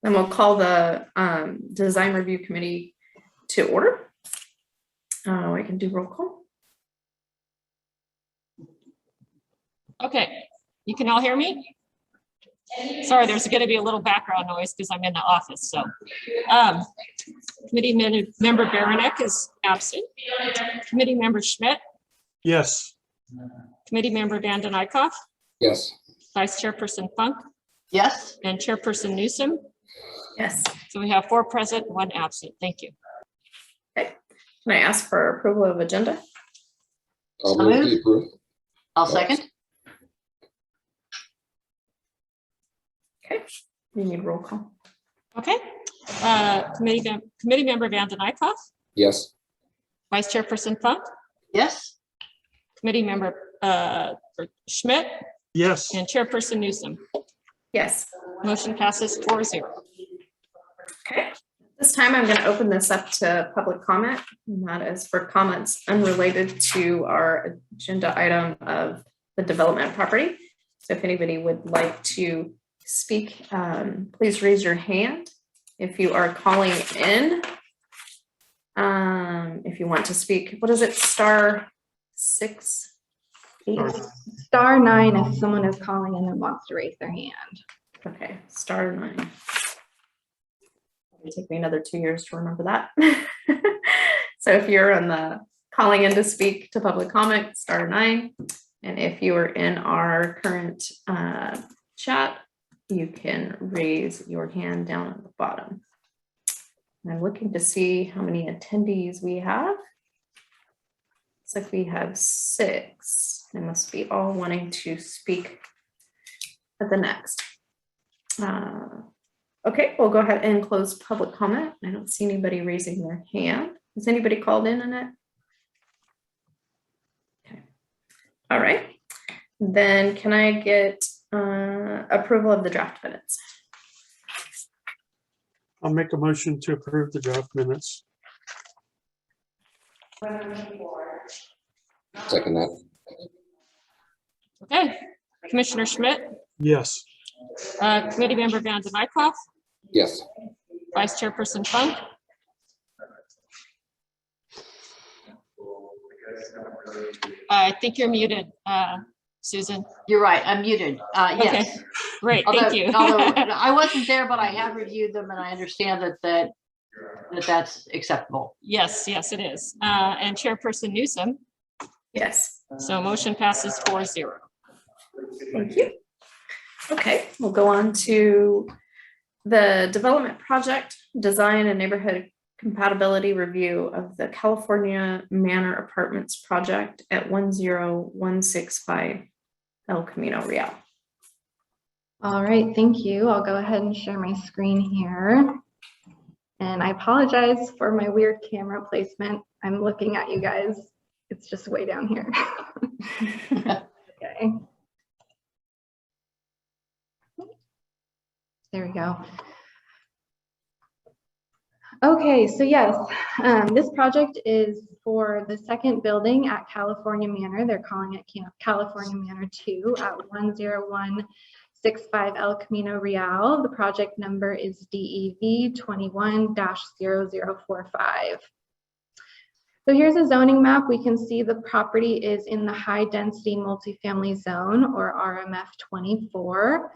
Then we'll call the design review committee to order. We can do roll call. Okay, you can all hear me? Sorry, there's going to be a little background noise because I'm in the office. So committee member Baranek is absent. Committee member Schmidt? Yes. Committee member Vanden Eyck? Yes. Vice Chairperson Funk? Yes. And Chairperson Newsom? Yes. So we have 4 present, 1 absent. Thank you. Okay. Can I ask for approval of agenda? I'll So move to moved. approve. I'll second. Okay. You need roll call. Okay. Committee member Vanden Eyck? Yes. Vice Chairperson Funk? Yes. Committee member Schmidt? Yes. And Chairperson Newsom. Yes. Motion passes 4-0. Okay. This time I'm going to open this up to public comment, and that is for comments unrelated to our agenda item of the development property. So if anybody would like to speak, please raise your hand. If you are calling in, if you want to speak, what is it? *6 8. *9 if someone is calling in and wants to raise their hand. Okay, *9. It'll take me another 2 years to remember that. So if you're on the calling in to speak to public comment, *9. And if you are in our current chat, you can raise your hand down at the bottom. And I'm looking to see how many attendees we have. Looks like we have 6. They must be all wanting to speak at the next. Okay, we'll go ahead and close public comment. I don't see anybody raising their hand. Is anybody called in on it? Okay. All right. Then can I get approval of the draft minutes? I'll make a motion to approve the draft minutes. Second that. Okay. Commissioner Schmidt? Yes. Committee member Vanden Eyck? Yes. Vice Chairperson Funk? I think you're muted, Susan. You're right. I'm muted. Yes. Okay. Great, Although, thank you. although I wasn't there, but I have reviewed them and I understand that's acceptable. Yes, yes, it is. And Chairperson Newsom. Yes. So motion passes 4-0. Thank you. Okay, we'll go on to the development project design and neighborhood compatibility review of the California Manor Apartments project at 10165 El Camino Real. All right, thank you. I'll go ahead and share my screen here. And I apologize for my weird camera placement. I'm looking at you guys. It's just way down here. Okay. There we go. Okay, so yes, this project is for the second building at California Manor. They're calling it California Manor 2 at 10165 El Camino Real. The project number is DEV 21-0045. So here's a zoning map. We can see the property is in the high density multifamily zone, or RMF 24.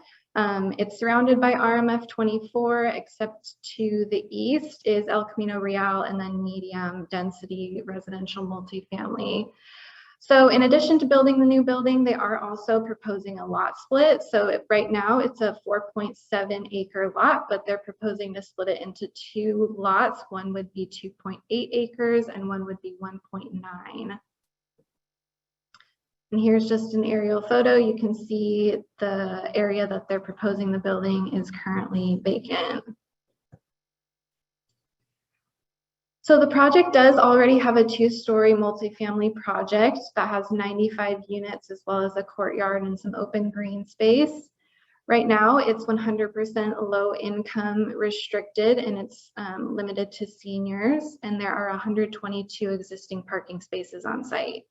It's surrounded by RMF 24, except to the east is El Camino Real and then medium density residential multifamily. So in addition to building the new building, they are also proposing a lot split. So right now it's a 4.7 acre lot, but they're proposing to split it into 2 lots. One would be 2.8 acres and one would be 1.9. And here's just an aerial photo. You can see the area that they're proposing the building is currently vacant. So the project does already have a 2-story multifamily project that has 95 units as well as a courtyard and some open green space. Right now it's 100% low income restricted and it's limited to seniors, and there are 122 existing parking spaces on site.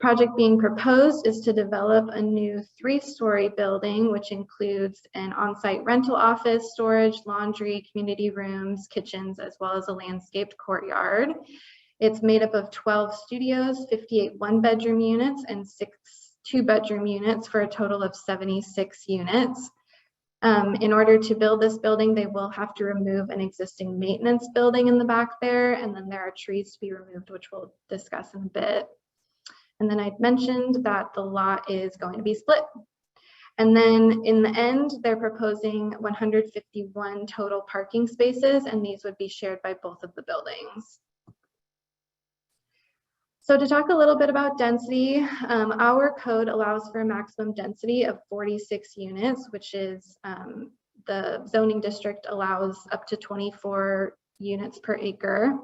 Project being proposed is to develop a new 3-story building, which includes an on-site rental office, storage, laundry, community rooms, kitchens, as well as a landscaped courtyard. It's made up of 12 studios, 58 one-bedroom units, and 6 two-bedroom units for a total of 76 units. In order to build this building, they will have to remove an existing maintenance building in the back there, and then there are trees to be removed, which we'll discuss in a bit. And then I'd mentioned that the lot is going to be split. And then in the end, they're proposing 151 total parking spaces, and these would be shared by both of the buildings. So to talk a little bit about density, our code allows for a maximum density of 46 units, which is the zoning district allows up to 24 units per acre.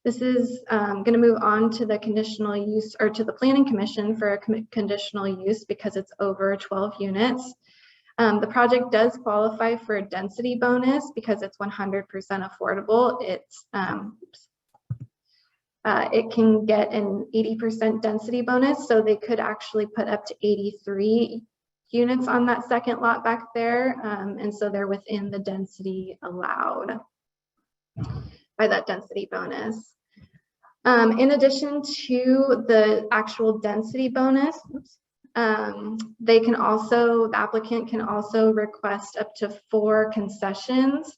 This is going to move on to the conditional use, or to the planning commission for a conditional use, because it's over 12 units. The project does qualify for a density bonus because it's 100% affordable. It can get an 80% density bonus, so they could actually put up to 83 units on that second lot back there, and so they're within the density allowed by that density bonus. In addition to the actual density bonus, the applicant can also request up to 4 concessions.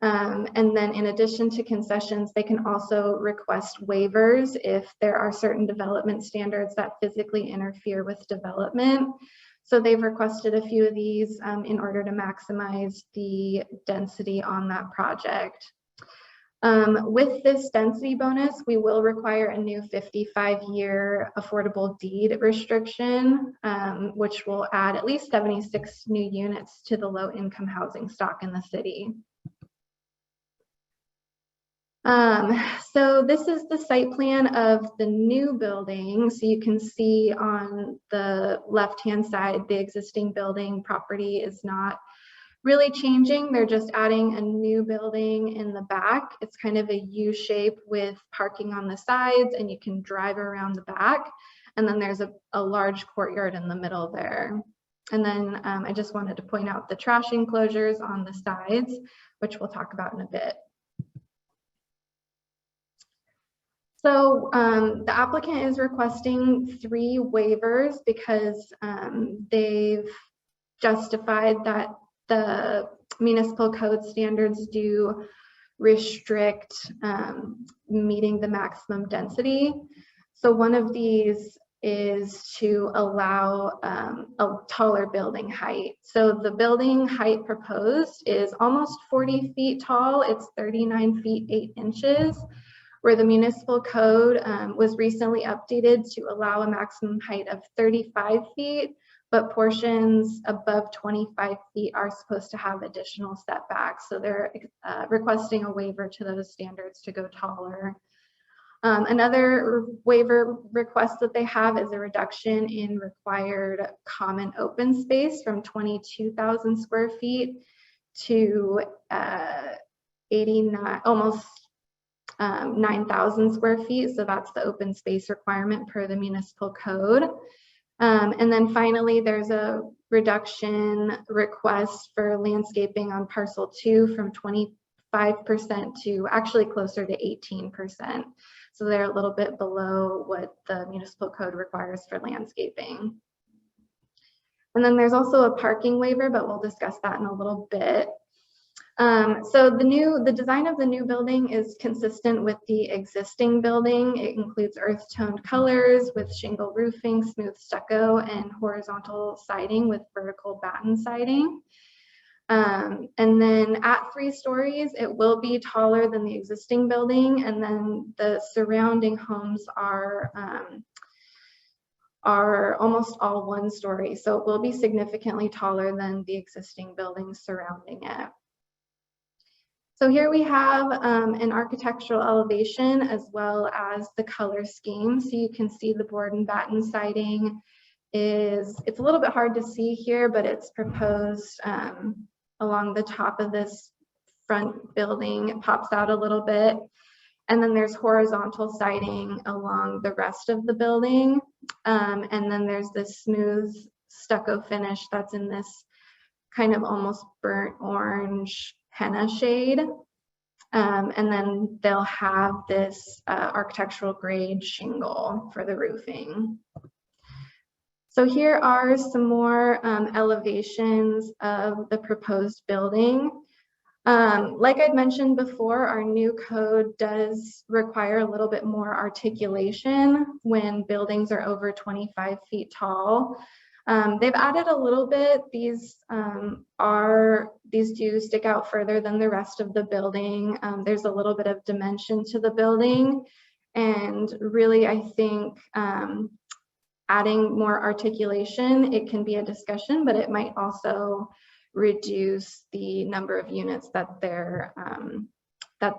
And then in addition to concessions, they can also request waivers if there are certain development standards that physically interfere with development. So they've requested a few of these in order to maximize the density on that project. With this density bonus, we will require a new 55-year affordable deed restriction, which will add at least 76 new units to the low-income housing stock in the city. So this is the site plan of the new building. So you can see on the left-hand side, the existing building property is not really changing. They're just adding a new building in the back. It's kind of a U shape with parking on the sides, and you can drive around the back. And then there's a large courtyard in the middle there. And then I just wanted to point out the trash enclosures on the sides, which we'll talk about in a bit. So the applicant is requesting 3 waivers because they've justified that the municipal code standards do restrict meeting the maximum density. So one of these is to allow a taller building height. So the building height proposed is almost 40 feet tall. It's 39 feet 8 inches. Where the municipal code was recently updated to allow a maximum height of 35 feet, but portions above 25 feet are supposed to have additional setbacks. So they're requesting a waiver to those standards to go taller. Another waiver request that they have is a reduction in required common open space from 22,000 square feet to 89, almost 9,000 square feet. So that's the open space requirement per the municipal code. And then finally, there's a reduction request for landscaping on parcel 2 from 25% to actually closer to 18%. So they're a little bit below what the municipal code requires for landscaping. And then there's also a parking waiver, but we'll discuss that in a little bit. So the design of the new building is consistent with the existing building. It includes earth-toned colors with shingle roofing, smooth stucco, and horizontal siding with vertical batten siding. And then at 3 stories, it will be taller than the existing building, and then the surrounding homes are almost all 1 story. So it will be significantly taller than the existing buildings surrounding it. So here we have an architectural elevation as well as the color scheme. So you can see the board and batten siding it's a little bit hard to see here, but it's proposed along the top of this front building. It pops out a little bit. And then there's horizontal siding along the rest of the building. And then there's this smooth stucco finish that's in this kind of almost burnt orange henna shade. And then they'll have this architectural grade shingle for the roofing. So here are some more elevations of the proposed building. Like I'd mentioned before, our new code does require a little bit more articulation when buildings are over 25 feet tall. They've added a little bit. These do stick out further than the rest of the building. There's a little bit of dimension to the building, and really I think adding more articulation, it can be a discussion, but it might also reduce the number of units that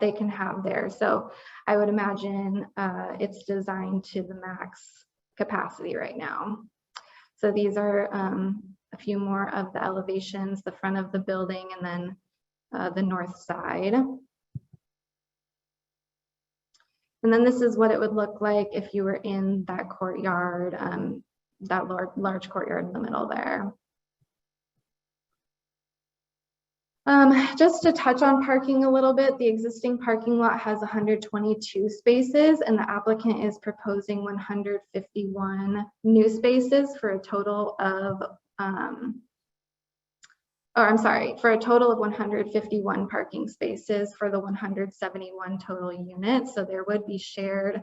they can have there. So I would imagine it's designed to the max capacity right now. So these are a few more of the elevations, the front of the building, and then the north side. And then this is what it would look like if you were in that courtyard, that large courtyard in the middle there. Just to touch on parking a little bit, the existing parking lot has 122 spaces, and the applicant is proposing 151 new spaces for a total of, for a total of 151 parking spaces for the 171 total units. So there would be shared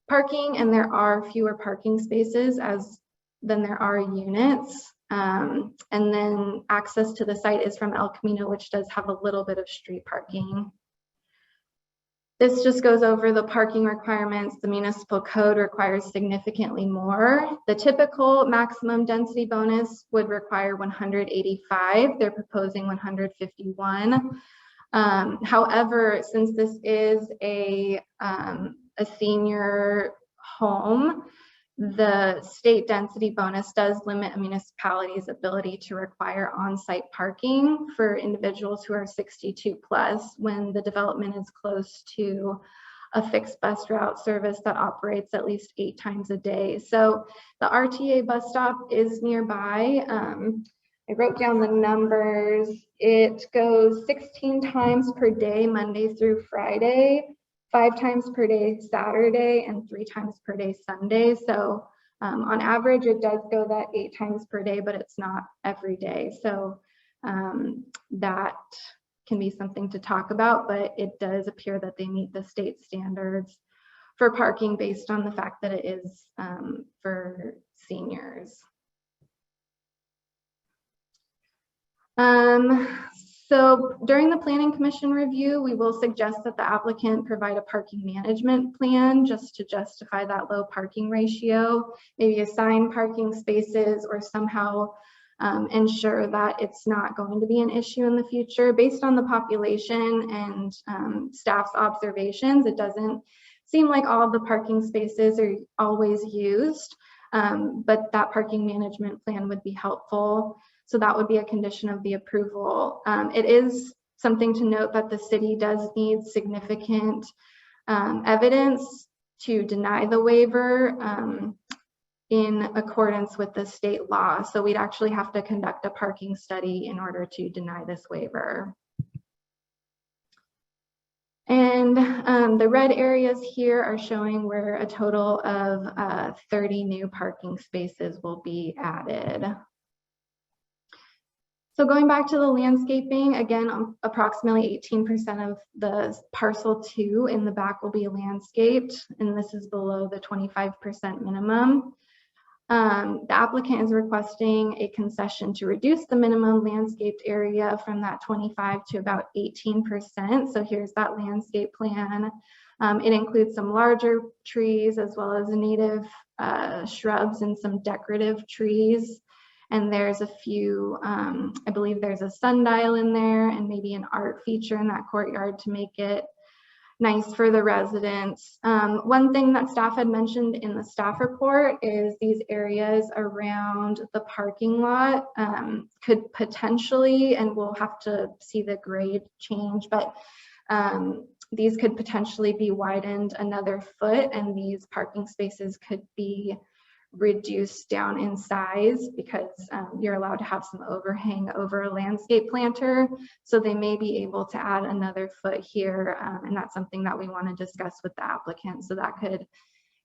parking, and there are fewer parking spaces than there are units. And then access to the site is from El Camino, which does have a little bit of street parking. This just goes over the parking requirements. The municipal code requires significantly more. The typical maximum density bonus would require 185. They're proposing 151. However, since this is a senior home, the state density bonus does limit a municipality's ability to require on-site parking for individuals who are 62 plus when the development is close to a fixed bus route service that operates at least 8 times a day. So the RTA bus stop is nearby. I wrote down the numbers. It goes 16 times per day, Monday through Friday, 5 times per day Saturday, and 3 times per day Sunday. So on average, it does go that 8 times per day, but it's not every day. So that can be something to talk about, but it does appear that they meet the state standards for parking based on the fact that it is for seniors. So during the Planning Commission review, we will suggest that the applicant provide a parking management plan just to justify that low parking ratio, maybe assign parking spaces or somehow ensure that it's not going to be an issue in the future. Based on the population and staff's observations, it doesn't seem like all of the parking spaces are always used, but that parking management plan would be helpful. So that would be a condition of the approval. It is something to note that the city does need significant evidence to deny the waiver in accordance with the state law. So we'd actually have to conduct a parking study in order to deny this waiver. And the red areas here are showing where a total of 30 new parking spaces will be added. So going back to the landscaping, again, approximately 18% of the parcel 2 in the back will be landscaped, and this is below the 25% minimum. The applicant is requesting a concession to reduce the minimum landscaped area from that 25 to about 18%. So here's that landscape plan. It includes some larger trees as well as native shrubs and some decorative trees. And there's a few, I believe there's a sundial in there and maybe an art feature in that courtyard to make it nice for the residents. One thing that staff had mentioned in the staff report is these areas around the parking lot could potentially, and we'll have to see the grade change, but these could potentially be widened another foot, and these parking spaces could be reduced down in size because you're allowed to have some overhang over a landscape planter. So they may be able to add another foot here. And that's something that we want to discuss with the applicant. So that could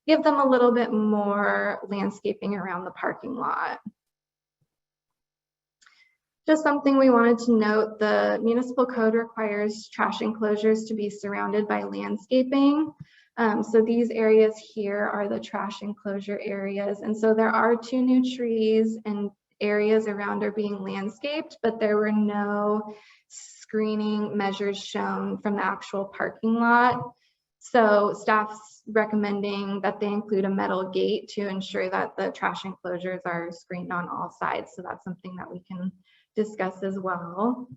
give them a little bit more landscaping around the parking lot. Just something we wanted to note, the municipal code requires trash enclosures to be surrounded by landscaping. So these areas here are the trash enclosure areas. And so there are 2 new trees and areas around are being landscaped, but there were no screening measures shown from the actual parking lot. So staff's recommending that they include a metal gate to ensure that the trash enclosures are screened on all sides. So that's something that we can discuss as well.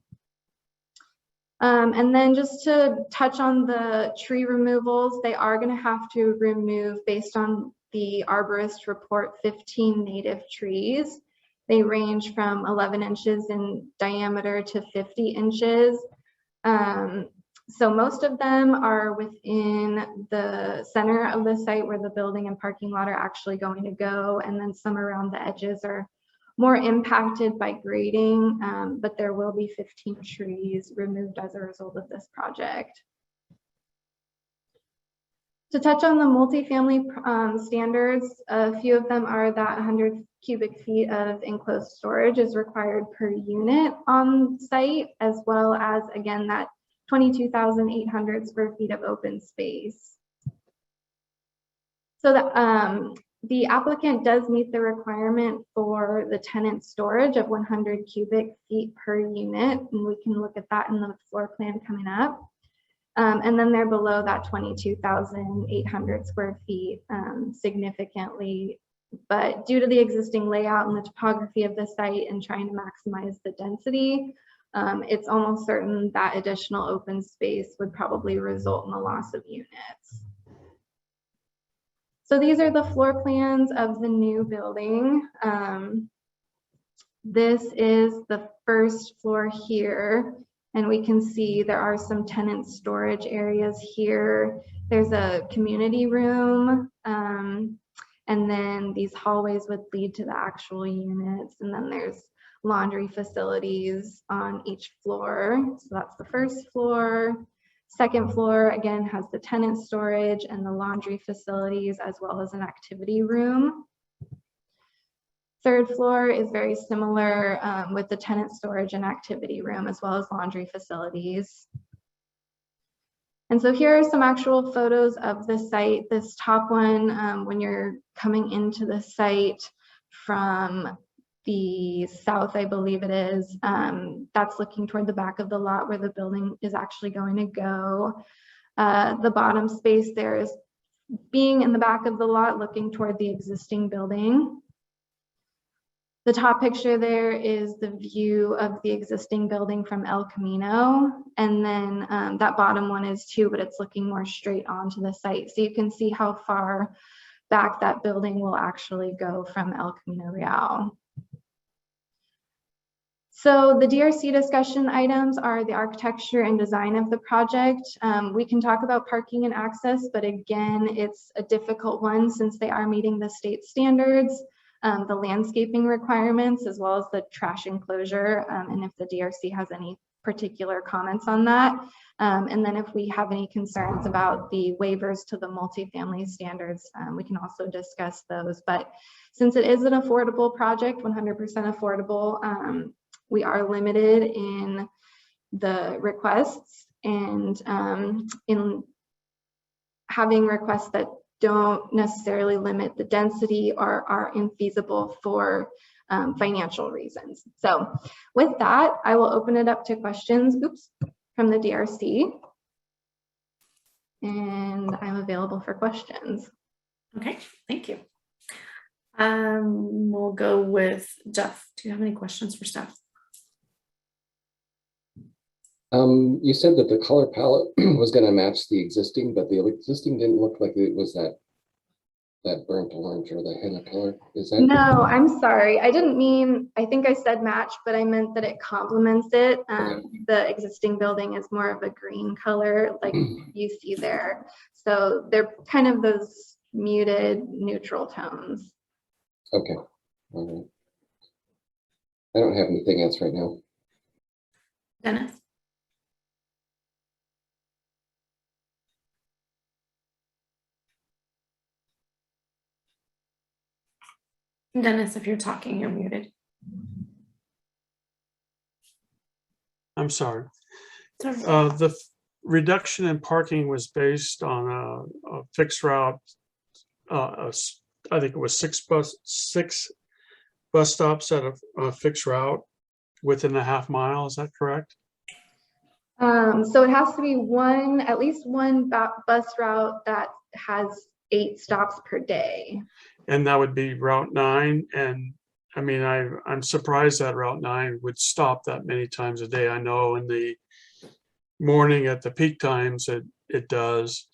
And then just to touch on the tree removals, they are going to have to remove, based on the arborist report, 15 native trees. They range from 11 inches in diameter to 50 inches. So most of them are within the center of the site where the building and parking lot are actually going to go. And then some around the edges are more impacted by grading, but there will be 15 trees removed as a result of this project. To touch on the multifamily standards, a few of them are that 100 cubic feet of enclosed storage is required per unit on site, as well as, again, that 22,800 square feet of open space. So the applicant does meet the requirement for the tenant storage of 100 cubic feet per unit, and we can look at that in the floor plan coming up. And then they're below that 22,800 square feet significantly, but due to the existing layout and the topography of the site and trying to maximize the density, it's almost certain that additional open space would probably result in the loss of units. So these are the floor plans of the new building. This is the first floor here, and we can see there are some tenant storage areas here. There's a community room, and then these hallways would lead to the actual units, and then there's laundry facilities on each floor. So that's the first floor. Second floor, again, has the tenant storage and the laundry facilities, as well as an activity room. Third floor is very similar with the tenant storage and activity room, as well as laundry facilities. And so here are some actual photos of the site. This top one, when you're coming into the site from the south, I believe it is, that's looking toward the back of the lot where the building is actually going to go. The bottom space there is being in the back of the lot looking toward the existing building. The top picture there is the view of the existing building from El Camino. And then that bottom one is too, but it's looking more straight onto the site. So you can see how far back that building will actually go from El Camino Real. So the DRC discussion items are the architecture and design of the project. We can talk about parking and access, but again, it's a difficult one since they are meeting the state standards, the landscaping requirements, as well as the trash enclosure, and if the DRC has any particular comments on that. And then if we have any concerns about the waivers to the multifamily standards, we can also discuss those. But since it is an affordable project, 100% affordable, we are limited in the requests and in having requests that don't necessarily limit the density or are infeasible for financial reasons. So with that, I will open it up to questions, from the DRC. And I'm available for questions. Okay, thank you. We'll go with Jeff. Do you have any questions for staff? You said that the color palette was going to match the existing, but the existing didn't look like it was that burnt orange or the henna color. Is that? No, I'm sorry. I didn't mean, I think I said match, but I meant that it complements it. Okay. The existing building is more of a green color like you see there. So they're kind of those muted neutral tones. Okay. All right. I don't have anything else right now. Dennis? Dennis, if you're talking, you're muted. I'm sorry. Sorry. The reduction in parking was based on a fixed route. I think it was six bus stops at a fixed route within a half mile. Is that correct? So it has to be at least one bus route that has 8 stops per day. And that would be Route 9. And I mean, I'm surprised that Route 9 would stop that many times a day. I know in the morning at the peak times it does.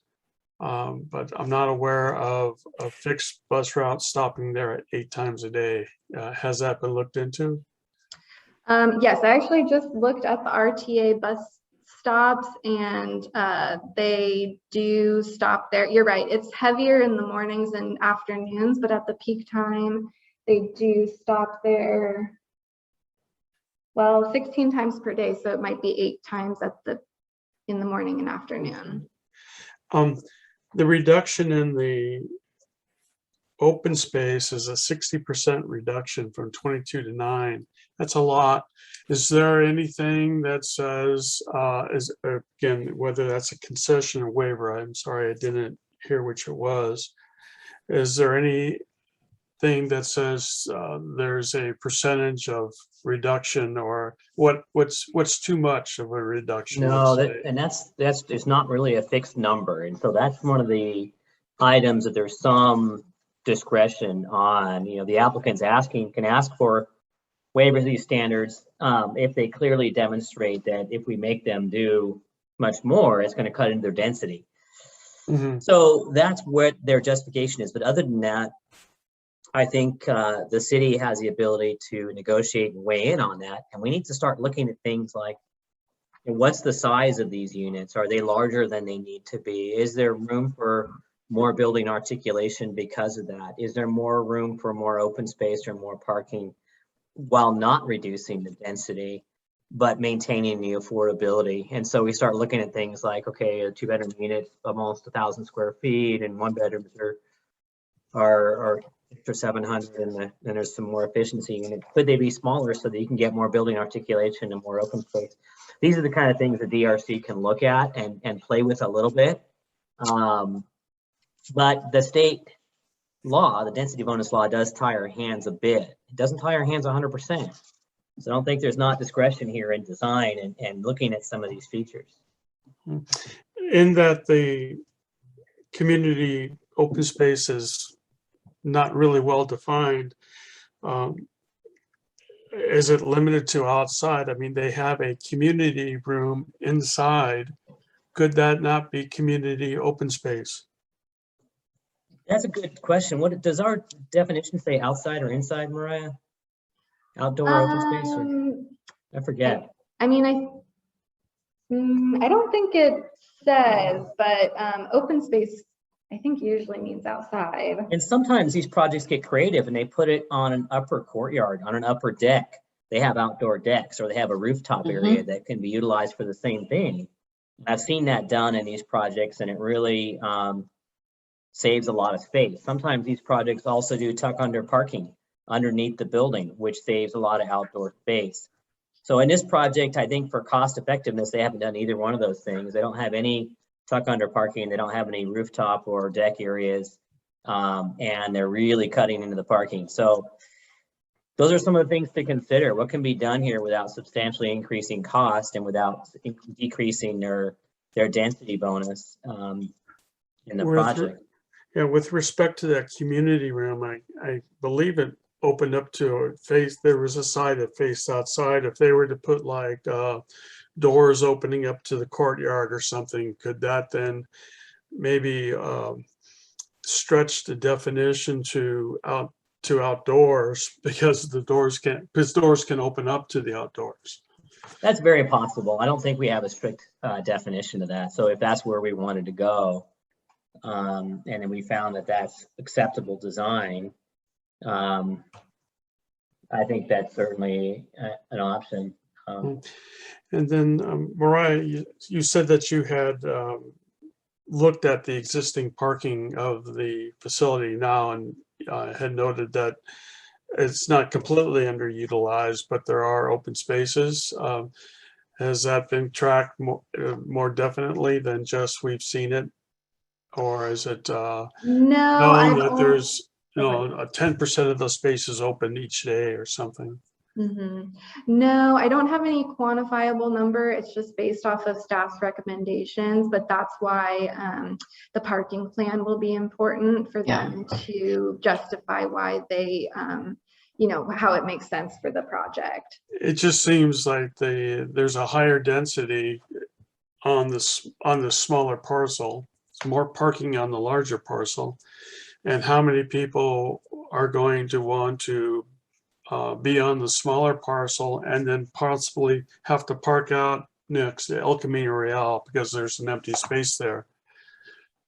But I'm not aware of a fixed bus route stopping there at 8 times a day. Has that been looked into? Yes, I actually just looked at the RTA bus stops, and they do stop there. You're right, it's heavier in the mornings and afternoons, but at the peak time, they do stop there, well, 16 times per day, so it might be 8 times in the morning and afternoon. The reduction in the open space is a 60% reduction from 22 to 9. That's a lot. Is there anything that says, again, whether that's a concession or waiver? I'm sorry, I didn't hear which it was. Is there anything that says there's a percentage of reduction, or what's too much of a reduction? No, that's it's not really a fixed number, and so that's one of the items that there's some discretion on. You know, the applicants can ask for waivers of these standards if they clearly demonstrate that if we make them do much more, it's going to cut into their density. Mm-hmm. So that's what their justification is. But other than that, I think the city has the ability to negotiate and weigh in on that. And we need to start looking at things like, what's the size of these units? Are they larger than they need to be? Is there room for more building articulation because of that? Is there more room for more open space or more parking while not reducing the density, but maintaining the affordability? And so we start looking at things like, okay, a 2-bedroom unit, almost 1,000 square feet, and 1-bedrooms are 600 or 700, and then there's some more efficiency units. Could they be smaller so that you can get more building articulation and more open space? These are the kind of things the DRC can look at and play with a little bit. But the state law, the density bonus law, does tie our hands a bit. It doesn't tie our hands 100%. So I don't think there's not discretion here in design and looking at some of these features. In that the community open space is not really well defined, is it limited to outside? I mean, they have a community room inside. Could that not be community open space? That's a good question. What does our definition say, outside or inside, Mariah? Outdoor open space? Or, I forget. I mean, I don't think it says, but open space, I think usually means outside. And sometimes these projects get creative and they put it on an upper courtyard, on an upper deck. They have outdoor decks, or they have a rooftop area that can be utilized for the same thing. I've seen that done in these projects, and it really saves a lot of space. Sometimes these projects also do tuck under parking underneath the building, which saves a lot of outdoor space. So in this project, I think for cost effectiveness, they haven't done either one of those things. They don't have any tuck under parking. They don't have any rooftop or deck areas, and they're really cutting into the parking. So those are some of the things to consider. What can be done here without substantially increasing cost and without decreasing their density bonus in the project? Yeah, with respect to that community room, I believe it opened up to there was a side that faced outside. If they were to put like doors opening up to the courtyard or something, could that then maybe stretch the definition to outdoors, because doors can open up to the outdoors? That's very possible. I don't think we have a strict definition of that. So if that's where we wanted to go, and then we found that that's acceptable design, I think that's certainly an option. And then Mariah, you said that you had looked at the existing parking of the facility now and had noted that it's not completely underutilized, but there are open spaces. Has that been tracked more definitely than just we've seen it? Or is it No, known that there's, you know, 10% of the spaces open each day or something? No, I don't have any quantifiable number. It's just based off of staff's recommendations, but that's why the parking plan will be important for them to justify why they, you know, how it makes sense for the project. It just seems like there's a higher density on the smaller parcel, more parking on the larger parcel. And how many people are going to want to be on the smaller parcel and then possibly have to park out next to El Camino Real because there's an empty space there.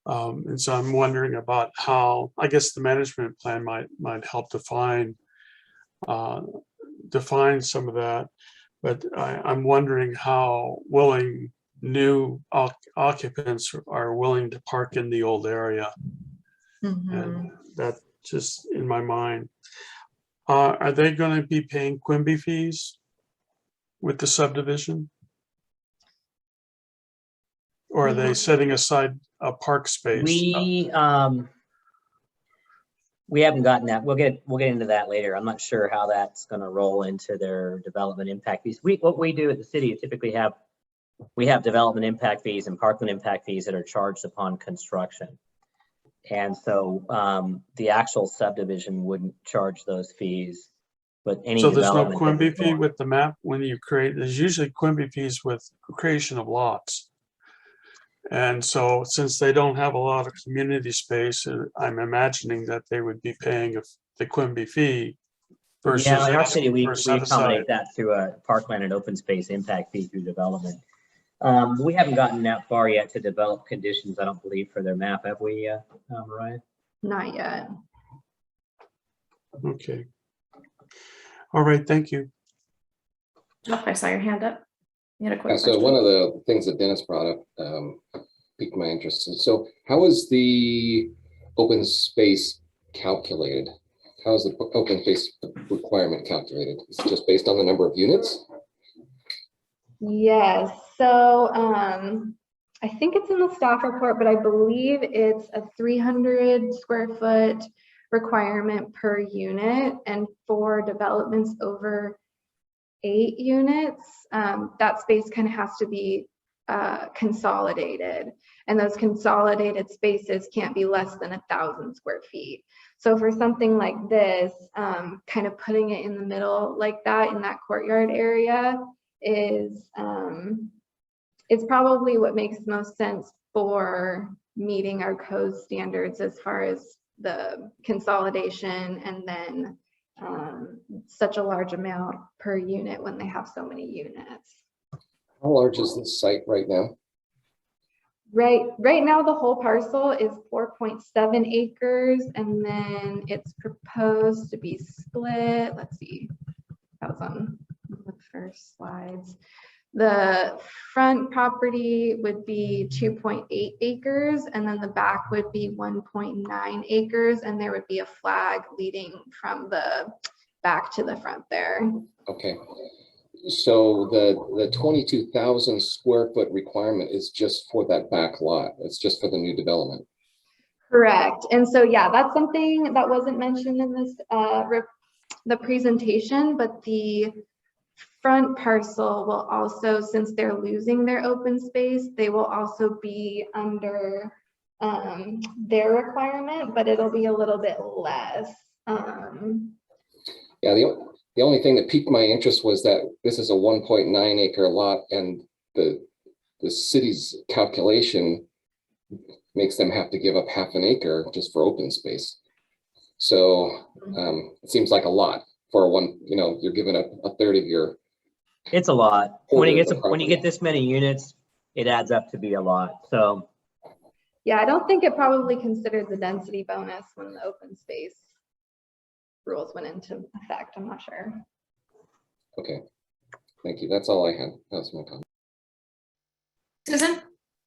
And so I'm wondering about how, I guess the management plan might help define some of that. But I'm wondering how willing new occupants are willing to park in the old area. And that's just in my mind. Are they going to be paying Quimby fees with the subdivision? Or are they setting aside a park space? We haven't gotten that. We'll get into that later. I'm not sure how that's going to roll into their development impact fees. What we do at the city is typically have development impact fees and parkland impact fees that are charged upon construction. And so the actual subdivision wouldn't charge those fees, but any So there's no development Quimby fee with the map when you create, there's usually Quimby fees with creation of lots. And so since they don't have a lot of community space, I'm imagining that they would be paying the Quimby fee versus. Yeah, in our city, we set aside. accommodate that through a parkland and open space impact fee through development. We haven't gotten that far yet to develop conditions, I don't believe, for their map, have we, Mariah? Not yet. Okay. All right, thank you. Oh, I saw your hand up. You had a quick So question. one of the things that Dennis brought up piqued my interest. So how is the open space calculated? How is the open space requirement calculated? Is it just based on the number of units? Yes, so I think it's in the staff report, but I believe it's a 300 square foot requirement per unit, and for developments over 8 units, that space kind of has to be consolidated, and those consolidated spaces can't be less than 1,000 square feet. So for something like this, kind of putting it in the middle like that in that courtyard area is it's probably what makes most sense for meeting our code standards as far as the consolidation and then such a large amount per unit when they have so many units. How large is this site right now? Right now, the whole parcel is 4.7 acres, and then it's proposed to be split. Let's see, that was on the first slides. The front property would be 2.8 acres, and then the back would be 1.9 acres, and there would be a flag leading from the back to the front there. Okay. So the 22,000 square foot requirement is just for that back lot. It's just for the new development. Correct. And so, yeah, that's something that wasn't mentioned in this the presentation, but the front parcel will also, since they're losing their open space, they will also be under their requirement, but it'll be a little bit less. Yeah, the only thing that piqued my interest was that this is a 1.9 acre lot, and the city's calculation makes them have to give up half an acre just for open space. So it seems like a lot for one, you know, you're giving up a third of your. It's a lot. When you get this many units, it adds up to be a lot. So yeah, I don't think it probably considered the density bonus when the open space rules went into effect. I'm not sure. Okay, thank you. That's all I had. That's my comment. Susan,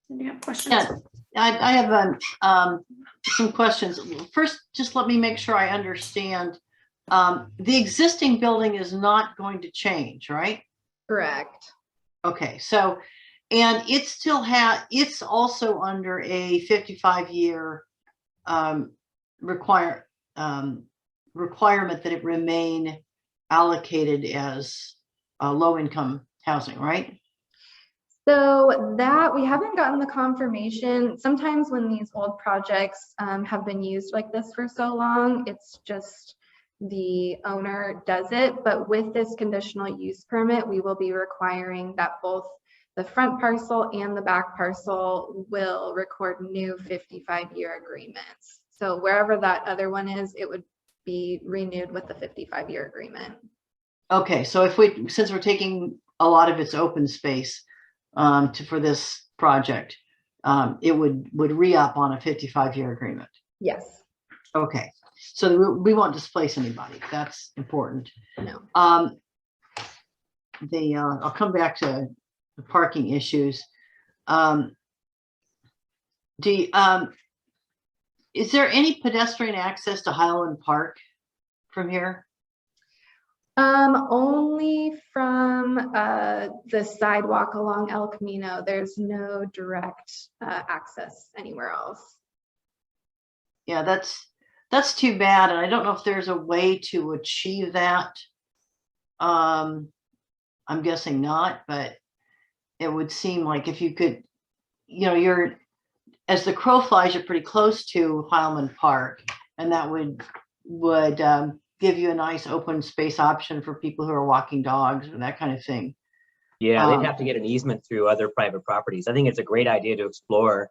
do you have questions? Yeah, I have some questions. First, just let me make sure I understand. The existing building is not going to change, right? Correct. Okay, so, and it still it's also under a 55-year requirement that it remain allocated as low-income housing, right? So that we haven't gotten the confirmation. Sometimes when these old projects have been used like this for so long, it's just the owner does it. But with this conditional use permit, we will be requiring that both the front parcel and the back parcel will record new 55-year agreements. So wherever that other one is, it would be renewed with the 55-year agreement. Okay, so since we're taking a lot of its open space for this project, it would re-up on a 55-year agreement. Yes. Okay, so we won't displace anybody. That's important. No. I'll come back to the parking issues. Is there any pedestrian access to Highland Park from here? Only from the sidewalk along El Camino. There's no direct access anywhere else. Yeah, that's too bad, and I don't know if there's a way to achieve that. I'm guessing not, but it would seem like if you could, you're, as the crow flies, you're pretty close to Highland Park, and that would give you a nice open space option for people who are walking dogs or that kind of thing. Yeah, they'd have to get an easement through other private properties. I think it's a great idea to explore,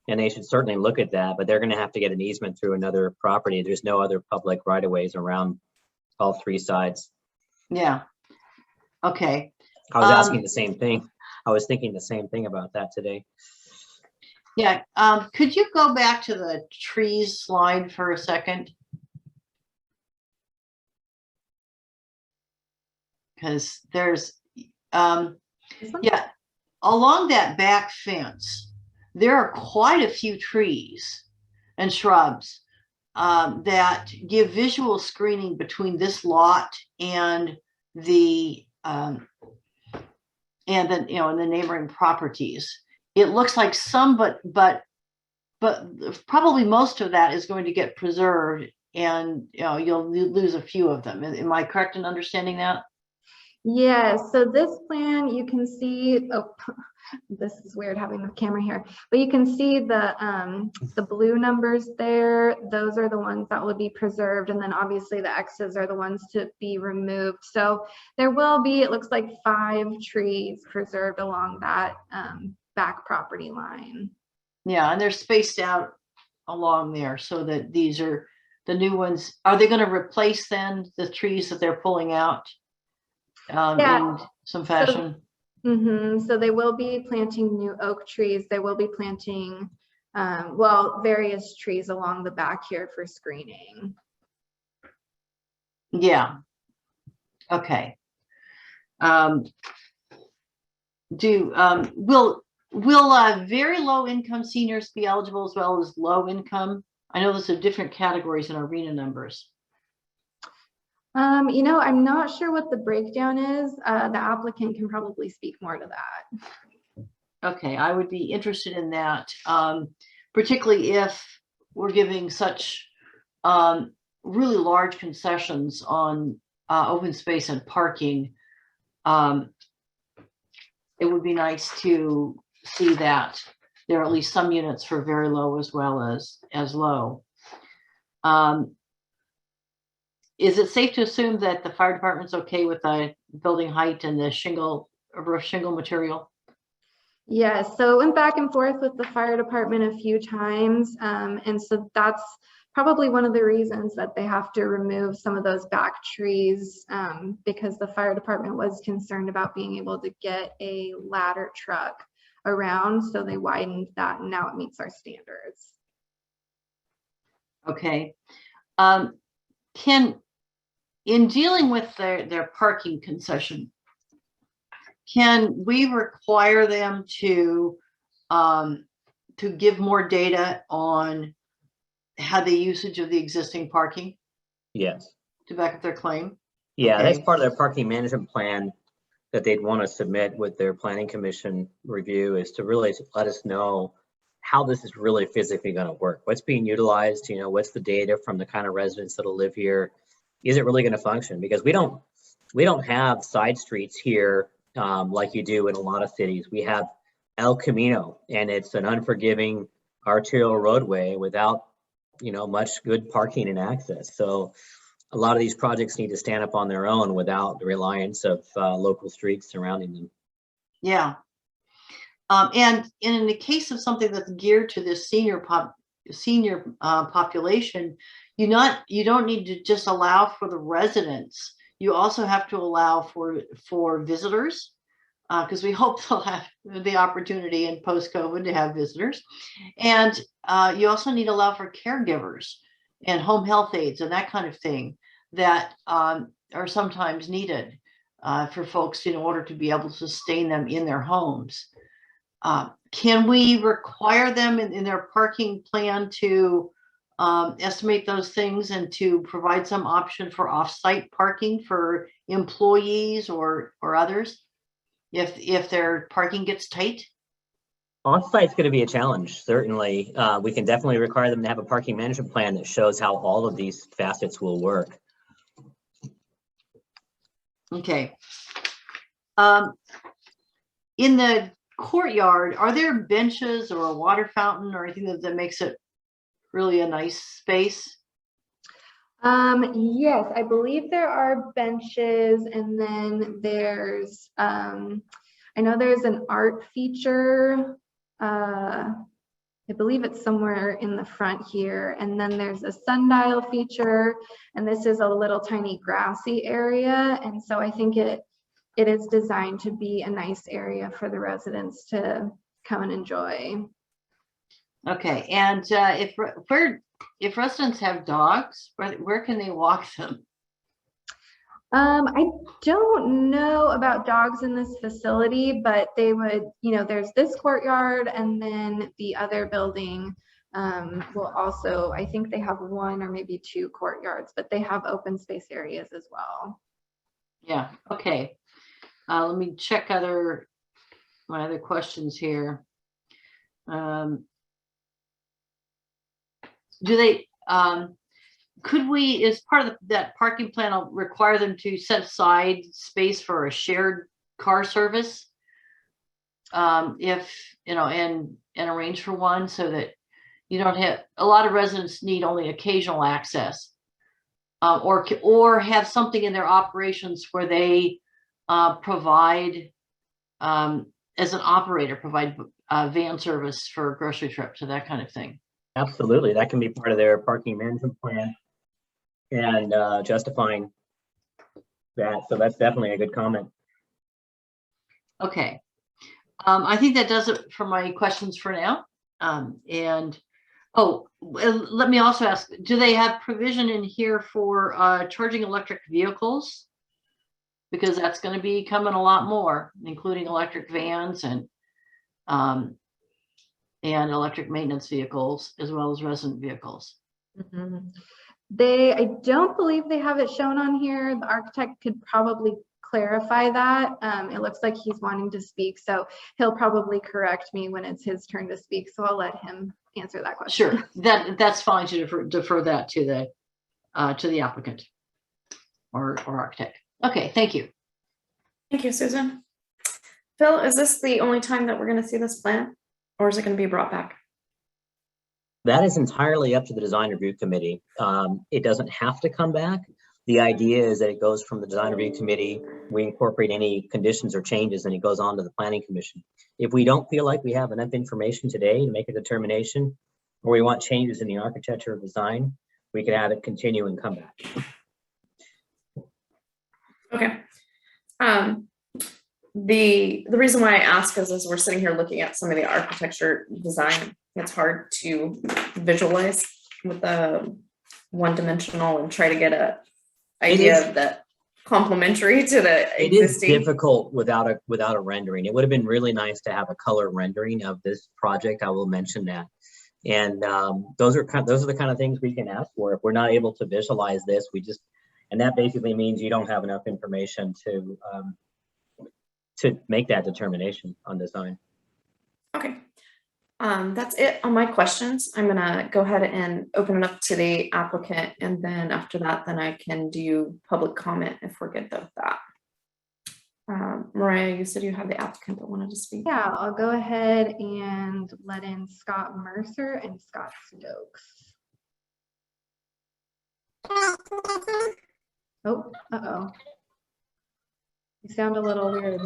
and they should certainly look at that, but they're going to have to get an easement through another property. There's no other public right-of-ways around all three sides. Yeah. Okay. I was asking the same thing. I was thinking the same thing about that today. Yeah. Could you go back to the trees slide for a second? Because there's, yeah, along that back fence, there are quite a few trees and shrubs that give visual screening between this lot and the and then and the neighboring properties. It looks like some, but probably most of that is going to get preserved, and you'll lose a few of them. Am I correct in understanding that? Yeah, so this plan, you can see, oh, this is weird having the camera here, but you can see the blue numbers there. Those are the ones that will be preserved. And then obviously the X's are the ones to be removed. So there will be, it looks like 5 trees preserved along that back property line. Yeah, and they're spaced out along there so that these are the new ones. Are they going to replace then the trees that they're pulling out? In some fashion. So they will be planting new oak trees. They will be planting, various trees along the back here for screening. Yeah. Okay. Will very low income seniors be eligible as well as low income? I know those are different categories in arena numbers. I'm not sure what the breakdown is. The applicant can probably speak more to that. Okay, I would be interested in that, particularly if we're giving such really large concessions on open space and parking. It would be nice to see that there are at least some units for very low as well as low. Is it safe to assume that the fire department's okay with the building height and the roof shingle material? Yes, so it went back and forth with the fire department a few times. And so that's probably one of the reasons that they have to remove some of those back trees, because the fire department was concerned about being able to get a ladder truck around. So they widened that, and now it meets our standards. Okay. in dealing with their parking concession, can we require them to give more data on how the usage of the existing parking Yes. to back up their claim? Yeah, that's Okay. part of their parking management plan that they'd want to submit with their planning commission review, is to really let us know how this is really physically going to work. What's being utilized, you know, what's the data from the kind of residents that'll live here? Is it really going to function? Because we don't have side streets here like you do in a lot of cities. We have El Camino, and it's an unforgiving arterial roadway without, you know, much good parking and access. So a lot of these projects need to stand up on their own without the reliance of local streets surrounding them. Yeah. And in the case of something that's geared to this senior population, you don't need to just allow for the residents. You also have to allow for visitors, because we hope they'll have the opportunity in post-COVID to have visitors. And you also need to allow for caregivers and home health aides and that kind of thing that are sometimes needed for folks in order to be able to sustain them in their homes. Can we require them in their parking plan to estimate those things and to provide some option for off-site parking for employees or others if their parking gets tight? Off-site's going to be a challenge, certainly. We can definitely require them to have a parking management plan that shows how all of these facets will work. Okay. In the courtyard, are there benches or a water fountain or anything that makes it really a nice space? Yes, I believe there are benches, and then there's, I know there's an art feature. I believe it's somewhere in the front here, and then there's a sundial feature, and this is a little tiny grassy area, and so I think it is designed to be a nice area for the residents to come and enjoy. Okay, and if residents have dogs, where can they walk them? I don't know about dogs in this facility, but they would, you know, there's this courtyard, and then the other building will also, I think they have one or maybe two courtyards, but they have open space areas as well. Yeah, okay. Let me check my other questions here. Could we, as part of that parking plan, I'll require them to set aside space for a shared car service? If, you know, and arrange for one, so that you don't have, a lot of residents need only occasional access. Or have something in their operations where they provide, as an operator, provide van service for grocery trips or that kind of thing. Absolutely, that can be part of their parking management plan and justifying that. So that's definitely a good comment. Okay. I think that does it for my questions for now. Let me also ask, do they have provision in here for charging electric vehicles? Because that's going to be coming a lot more, including electric vans and electric maintenance vehicles, as well as resident vehicles. Mm-hmm. I don't believe they have it shown on here. The architect could probably clarify that. It looks like he's wanting to speak, so he'll probably correct me when it's his turn to speak. So I'll let him answer that question. Sure, that's fine to defer that to the applicant or architect. Okay, thank you. Thank you, Susan. Phil, is this the only time that we're going to see this plan, or is it going to be brought back? That is entirely up to the design review committee. It doesn't have to come back. The idea is that it goes from the design review committee, we incorporate any conditions or changes, and it goes on to the planning commission. If we don't feel like we have enough information today to make a determination, or we want changes in the architecture or design, we can have it continue and come back. Okay. The reason why I ask is as we're sitting here looking at some of the architecture design, it's hard to visualize with the one-dimensional and try to get a idea of the complementary to the It is existing. difficult without a rendering. It would have been really nice to have a color rendering of this project. I will mention that. And those are the kind of things we can ask for. If we're not able to visualize this, and that basically means you don't have enough information to make that determination on design. Okay. That's it on my questions. I'm gonna go ahead and open it up to the applicant, and then after that, then I can do public comment if we're good with that. Mariah, you said you had the applicant that wanted to speak. Yeah, I'll go ahead and let in Scott Mercer and Scott Stokes. Oh, uh-oh. You sound a little weird.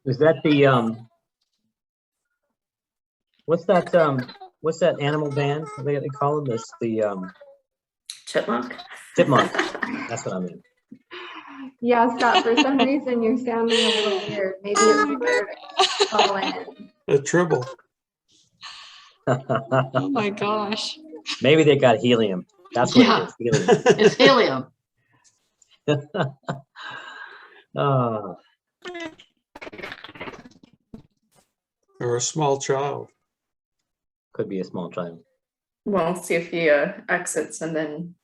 Is that the what's that animal band they call them? This the Chipmunk. chipmunk. That's what I mean. Yeah, Scott, for some reason you're sounding a little weird. Maybe it's weird. Call in. A tribble. Oh my gosh. Maybe they got helium. That's what Yeah. it is. Helium. It's helium. Oh, Or a small child. could be a small child. Well, see if he exits and then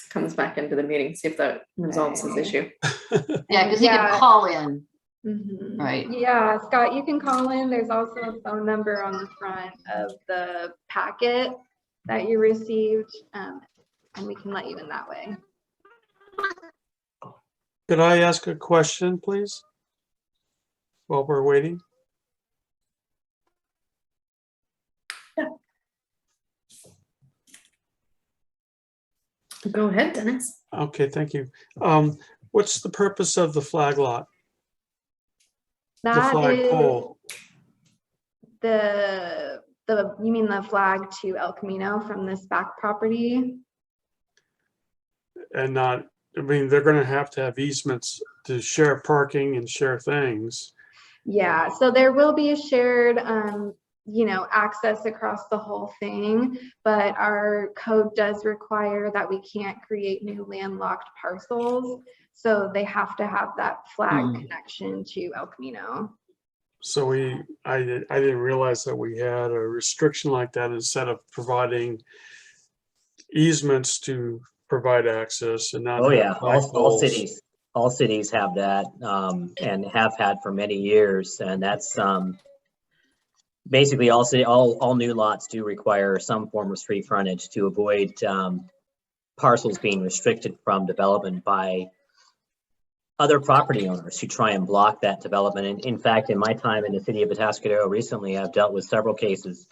comes back into the meeting, see if that resolves his issue. Yeah, because he Yeah. can call in. Mhm. Right. Yeah, Scott, you can call in. There's also a phone number on the front of the packet that you received, and we can let you in that way. Could I ask a question, please? While we're waiting? Go ahead, Dennis. Okay, thank you. What's the purpose of the flag lot? The That flag is pole? you mean the flag to El Camino from this back property? And not, I mean, they're gonna have to have easements to share parking and share things. Yeah, so there will be a shared, access across the whole thing, but our code does require that we can't create new landlocked parcels. So they have to have that flag connection to El Camino. So I didn't realize that we had a restriction like that instead of providing easements to provide access and not. Oh have yeah, flag all poles. cities have that, and have had for many years, and that's basically all new lots do require some form of street frontage to avoid parcels being restricted from development by other property owners who try and block that development. And in fact, in my time in the city of Atascadero recently, I've dealt with several cases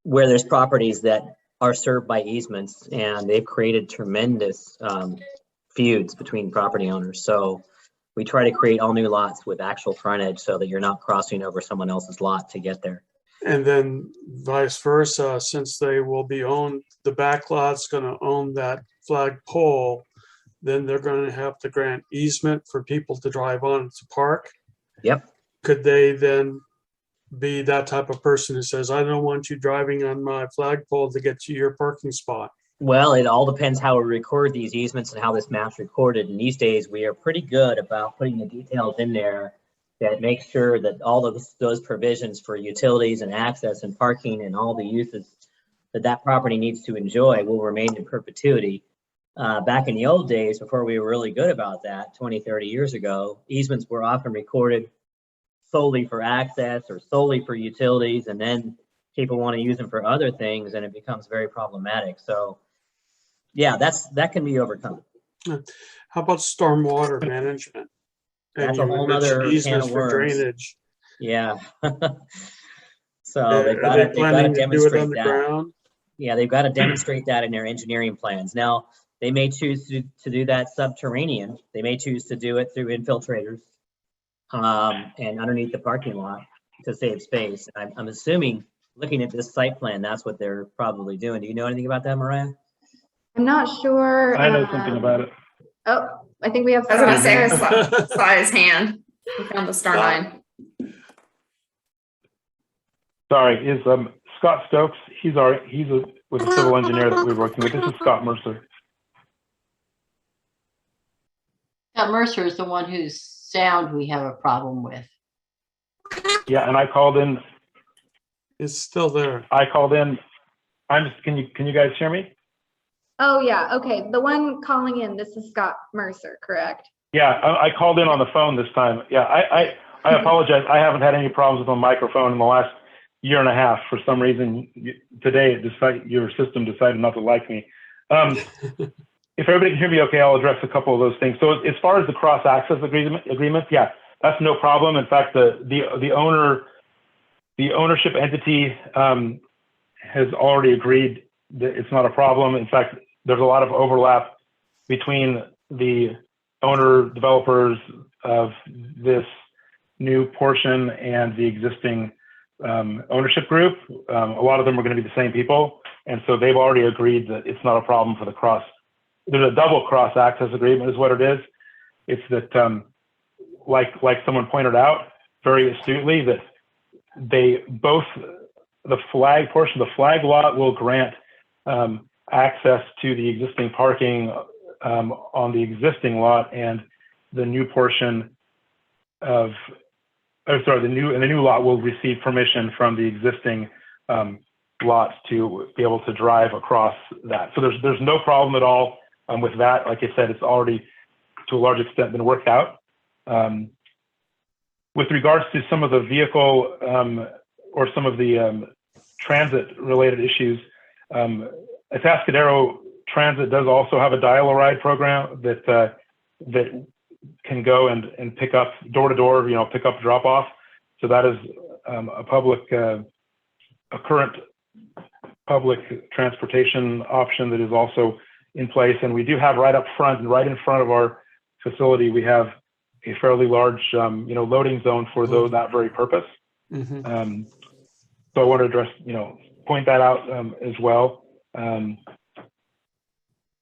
where there's properties that are served by easements, and they've created tremendous feuds between property owners. So we try to create all new lots with actual frontage so that you're not crossing over someone else's lot to get there. And then vice versa, since they will be owned, the back lot's gonna own that flag pole, then they're gonna have to grant easement for people to drive on to park. Yep. Could they then be that type of person who says, I don't want you driving on my flagpole to get to your parking spot? Well, it all depends how we record these easements and how this map's recorded. And these days we are pretty good about putting the details in there that make sure that all of those provisions for utilities and access and parking and all the uses that property needs to enjoy will remain in perpetuity. Back in the old days, before we were really good about that, 20, 30 years ago, easements were often recorded solely for access or solely for utilities, and then people want to use them for other things, and it becomes very problematic. So yeah, that can be overcome. How about stormwater management? And That's a you whole mentioned nother easements can of for worms. drainage. Yeah. So Are they've got they to planning to do it demonstrate that. underground? Yeah, they've got to demonstrate that in their engineering plans. Now, they may choose to do that subterranean. They may choose to do it through infiltrators and underneath the parking lot to save space. I'm assuming, looking at this site plan, that's what they're probably doing. Do you know anything about that, Mariah? I'm not sure. I know something about it. Oh, I think we have. I was gonna say, I Scott. saw his hand. He found the star 9. Sorry, is Scott Stokes. He's with the civil engineer that we're working with. This is Scott Mercer. Scott Mercer is the one whose sound we have a problem with. Yeah, and I called in. It's still there. I called in. Can you guys hear me? Oh, yeah. Okay. The one calling in, this is Scott Mercer, correct? Yeah, I called in on the phone this time. Yeah, I apologize. I haven't had any problems with my microphone in the last year and a half. For some reason, today your system decided not to like me. If everybody can hear me okay, I'll address a couple of those things. So as far as the cross-access agreements, yeah, that's no problem. In fact, the ownership entity has already agreed that it's not a problem. In fact, there's a lot of overlap between the owner developers of this new portion and the existing ownership group. A lot of them are going to be the same people. And so they've already agreed that it's not a problem for there's a double cross access agreement is what it is. It's that, like someone pointed out very astutely, that the flag portion, the flag lot will grant access to the existing parking on the existing lot, and the new portion of, the new lot will receive permission from the existing lots to be able to drive across that. So there's no problem at all with that. Like I said, it's already to a large extent been worked out. With regards to some of the vehicle or some of the transit related issues, Atascadero Transit does also have a dial-a-ride program that can go and pick up door to door, pick up, drop off. So that is a current public transportation option that is also in place. And we do have right up front and right in front of our facility, we have a fairly large, loading zone for that very purpose. Mhm. So I want to address, point that out as well.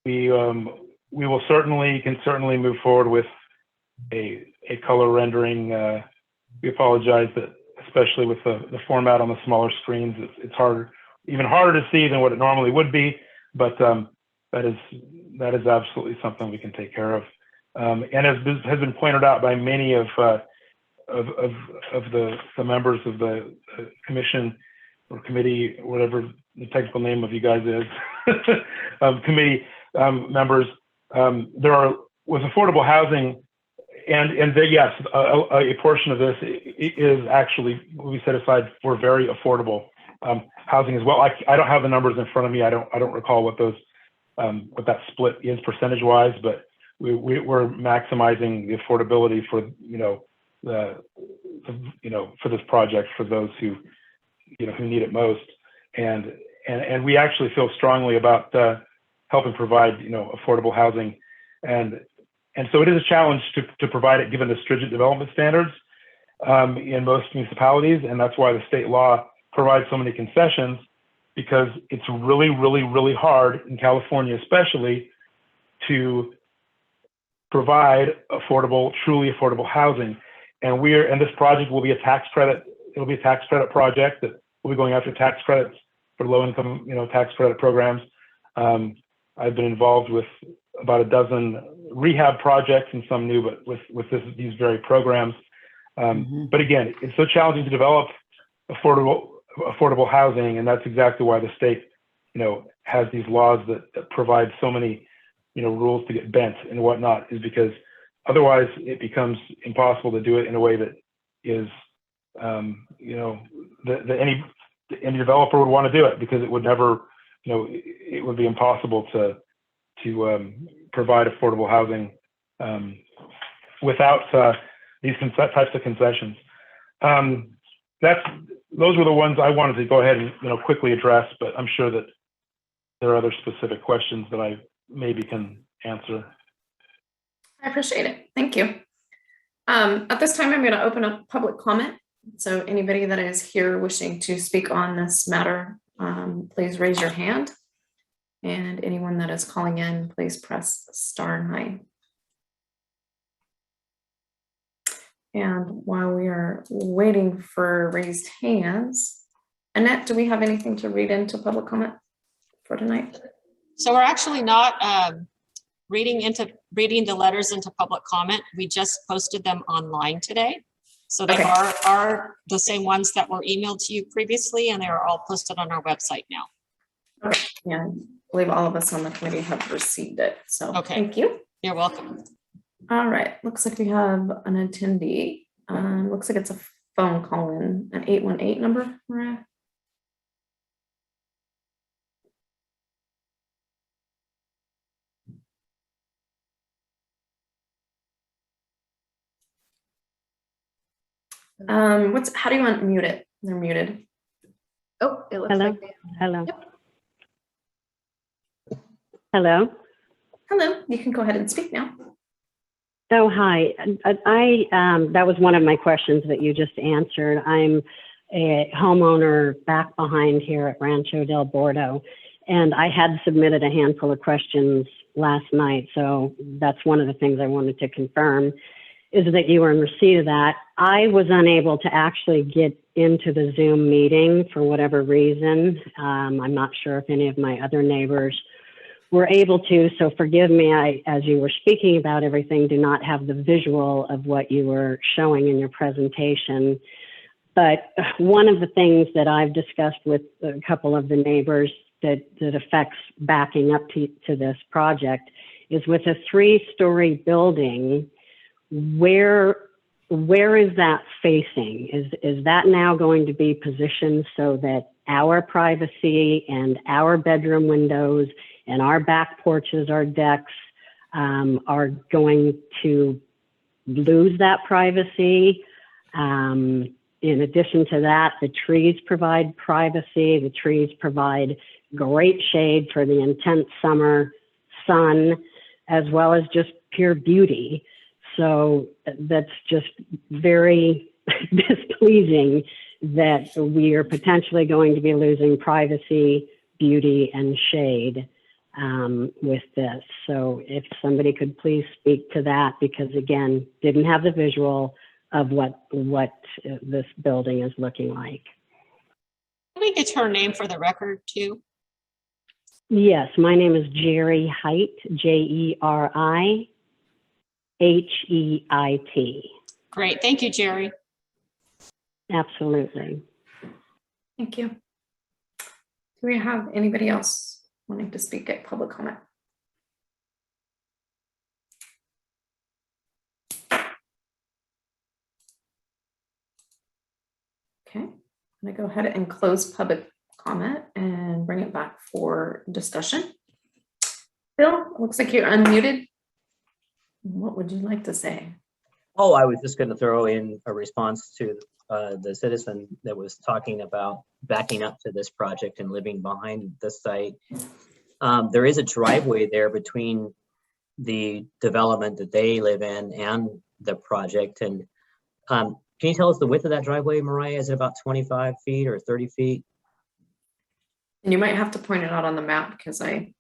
We will can certainly move forward with a color rendering. We apologize that, especially with the format on the smaller screens, it's even harder to see than what it normally would be. But that is absolutely something we can take care of. And as has been pointed out by many of the members of the commission or committee, whatever the technical name of you guys is, committee members, with affordable housing, and yes, a portion of this is actually we set aside for very affordable housing as well. I don't have the numbers in front of me. I don't recall what that split is percentage wise, but we're maximizing the affordability for for this project for those who need it most, and we actually feel strongly about helping provide affordable housing, and so it is a challenge to provide it given the stringent development standards in most municipalities, and that's why the state law provides so many concessions, because it's really, really, really hard in California, especially, to provide truly affordable housing. And this project will be a tax credit. It'll be a tax credit project that will be going after tax credits for low-income, tax credit programs. I've been involved with about a dozen rehab projects and some new, but with these very programs. But again, it's so challenging to develop affordable housing, and that's exactly why the state, has these laws that provide so many, rules to get bent and whatnot, is because otherwise it becomes impossible to do it in a way that is, that any developer would want to do it, because it would never, it would be impossible to provide affordable housing without these types of concessions. Those were the ones I wanted to go ahead and quickly address, but I'm sure that there are other specific questions that I maybe can answer. I appreciate it. Thank you. At this time, I'm going to open up public comment. So anybody that is here wishing to speak on this matter, please raise your hand. And anyone that is calling in, please press *9. And while we are waiting for raised hands, Annette, do we have anything to read into public comment for tonight? So we're actually not reading the letters into public comment. We just posted them online today. So they Okay. are the same ones that were emailed to you previously, and they are all posted on our website now. Okay, yeah, I believe all of us on the committee have received it, so Okay. thank you. You're welcome. All right, looks like we have an attendee. Looks like it's a phone call in, an 818 number, Mariah. How do you want to mute it? They're muted. Oh, it looks Hello? like they Hello. Yep. Hello. Hello, you can go ahead and speak now. So hi, I that was one of my questions that you just answered. I'm a homeowner back behind here at Rancho del Bordo, and I had submitted a handful of questions last night. So that's one of the things I wanted to confirm, is that you were in receipt of that. I was unable to actually get into the Zoom meeting for whatever reason. I'm not sure if any of my other neighbors were able to, so forgive me, as you were speaking about everything, do not have the visual of what you were showing in your presentation. But one of the things that I've discussed with a couple of the neighbors that affects backing up to this project is with a 3-story building, where is that facing? Is that now going to be positioned so that our privacy and our bedroom windows and our back porches, our decks, are going to lose that privacy? In addition to that, the trees provide privacy. The trees provide great shade for the intense summer sun, as well as just pure beauty. So that's just very displeasing that we are potentially going to be losing privacy, beauty, and shade with this. So if somebody could please speak to that, because again, didn't have the visual of what this building is looking like. Can we get her name for the record too? Yes, my name is Jerry Height, Jeriheit. Great, thank you, Jerry. Absolutely. Thank you. Do we have anybody else wanting to speak at public comment? Okay, I'm gonna go ahead and close public comment and bring it back for discussion. Bill, looks like you're unmuted. What would you like to say? Oh, I was just going to throw in a response to the citizen that was talking about backing up to this project and living behind the site. There is a driveway there between the development that they live in and the project. And can you tell us the width of that driveway, Mariah? Is it about 25 feet or 30 feet? And you might have to point it out on the map because I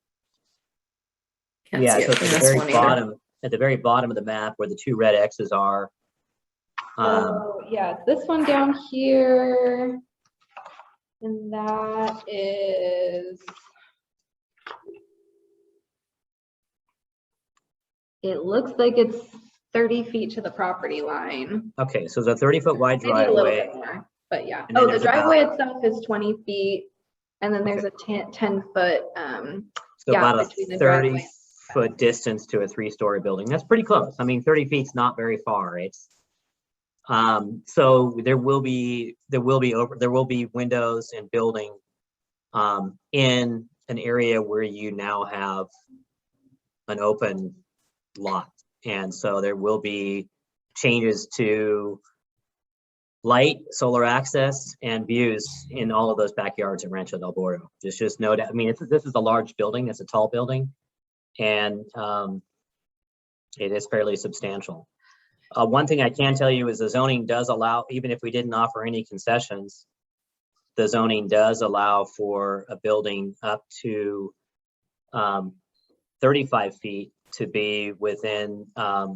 can't Yeah, see so it it's from at the this very one either. bottom, at the very bottom of the map where the 2 red X's are. Oh, yeah, this one down here. And that is. It looks like it's 30 feet to the property line. Okay, so it's a 30-foot wide Maybe a little driveway. bit more, but yeah. And then Oh, the there's driveway about- itself is 20 feet. And then there's a 10-foot, So yeah, about between a the driveway. 30-foot distance to a 3-story building. That's pretty close. I mean, 30 feet's not very far. It's so there will be windows and building in an area where you now have an open lot, and so there will be changes to light, solar access, and views in all of those backyards at Rancho del Bordo. Just no doubt. I mean, this is a large building. It's a tall building, and it is fairly substantial. One thing I can tell you is the zoning does allow, even if we didn't offer any concessions, the zoning does allow for a building up to 35 feet to be within, I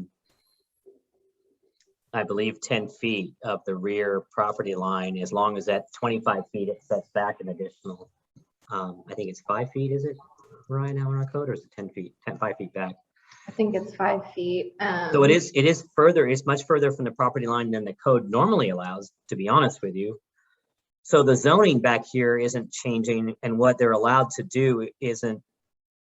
believe, 10 feet of the rear property line, as long as at 25 feet it sets back an additional I think it's 5 feet, is it, Ryan, now in our code, or is it 10 feet, 5 feet back? I think it's 5 feet. So it is further, it's much further from the property line than the code normally allows, to be honest with you. So the zoning back here isn't changing, and what they're allowed to do isn't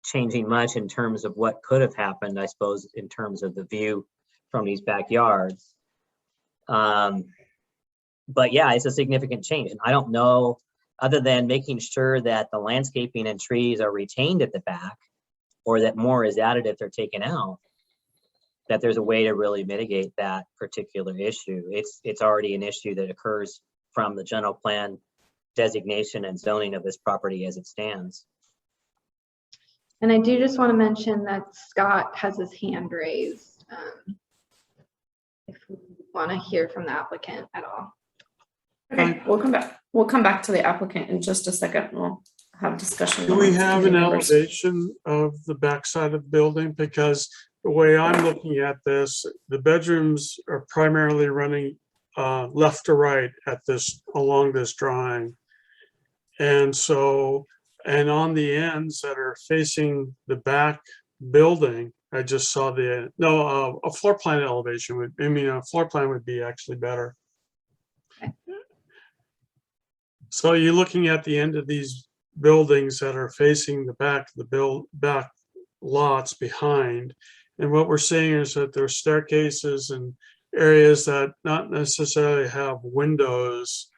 changing much in terms of what could have happened, I suppose, in terms of the view from these backyards. But yeah, it's a significant change. And I don't know, other than making sure that the landscaping and trees are retained at the back, or that more is added if they're taken out, that there's a way to really mitigate that particular issue. It's already an issue that occurs from the general plan designation and zoning of this property as it stands. And I do just want to mention that Scott has his hand raised. If we want to hear from the applicant at all. Okay, we'll come back. We'll come back to the applicant in just a second. We'll have a discussion. Do we amongst have an committee members. elevation of the backside of the building? Because the way I'm looking at this, the bedrooms are primarily running left to right at this, along this drawing. And so, and on the ends that are facing the back building, I just saw the, no, a floor plan elevation would, I mean, a floor plan would be actually better. Okay. So you're looking at the end of these buildings that are facing the back, back lots behind. And what we're seeing is that there's staircases and areas that not necessarily have windows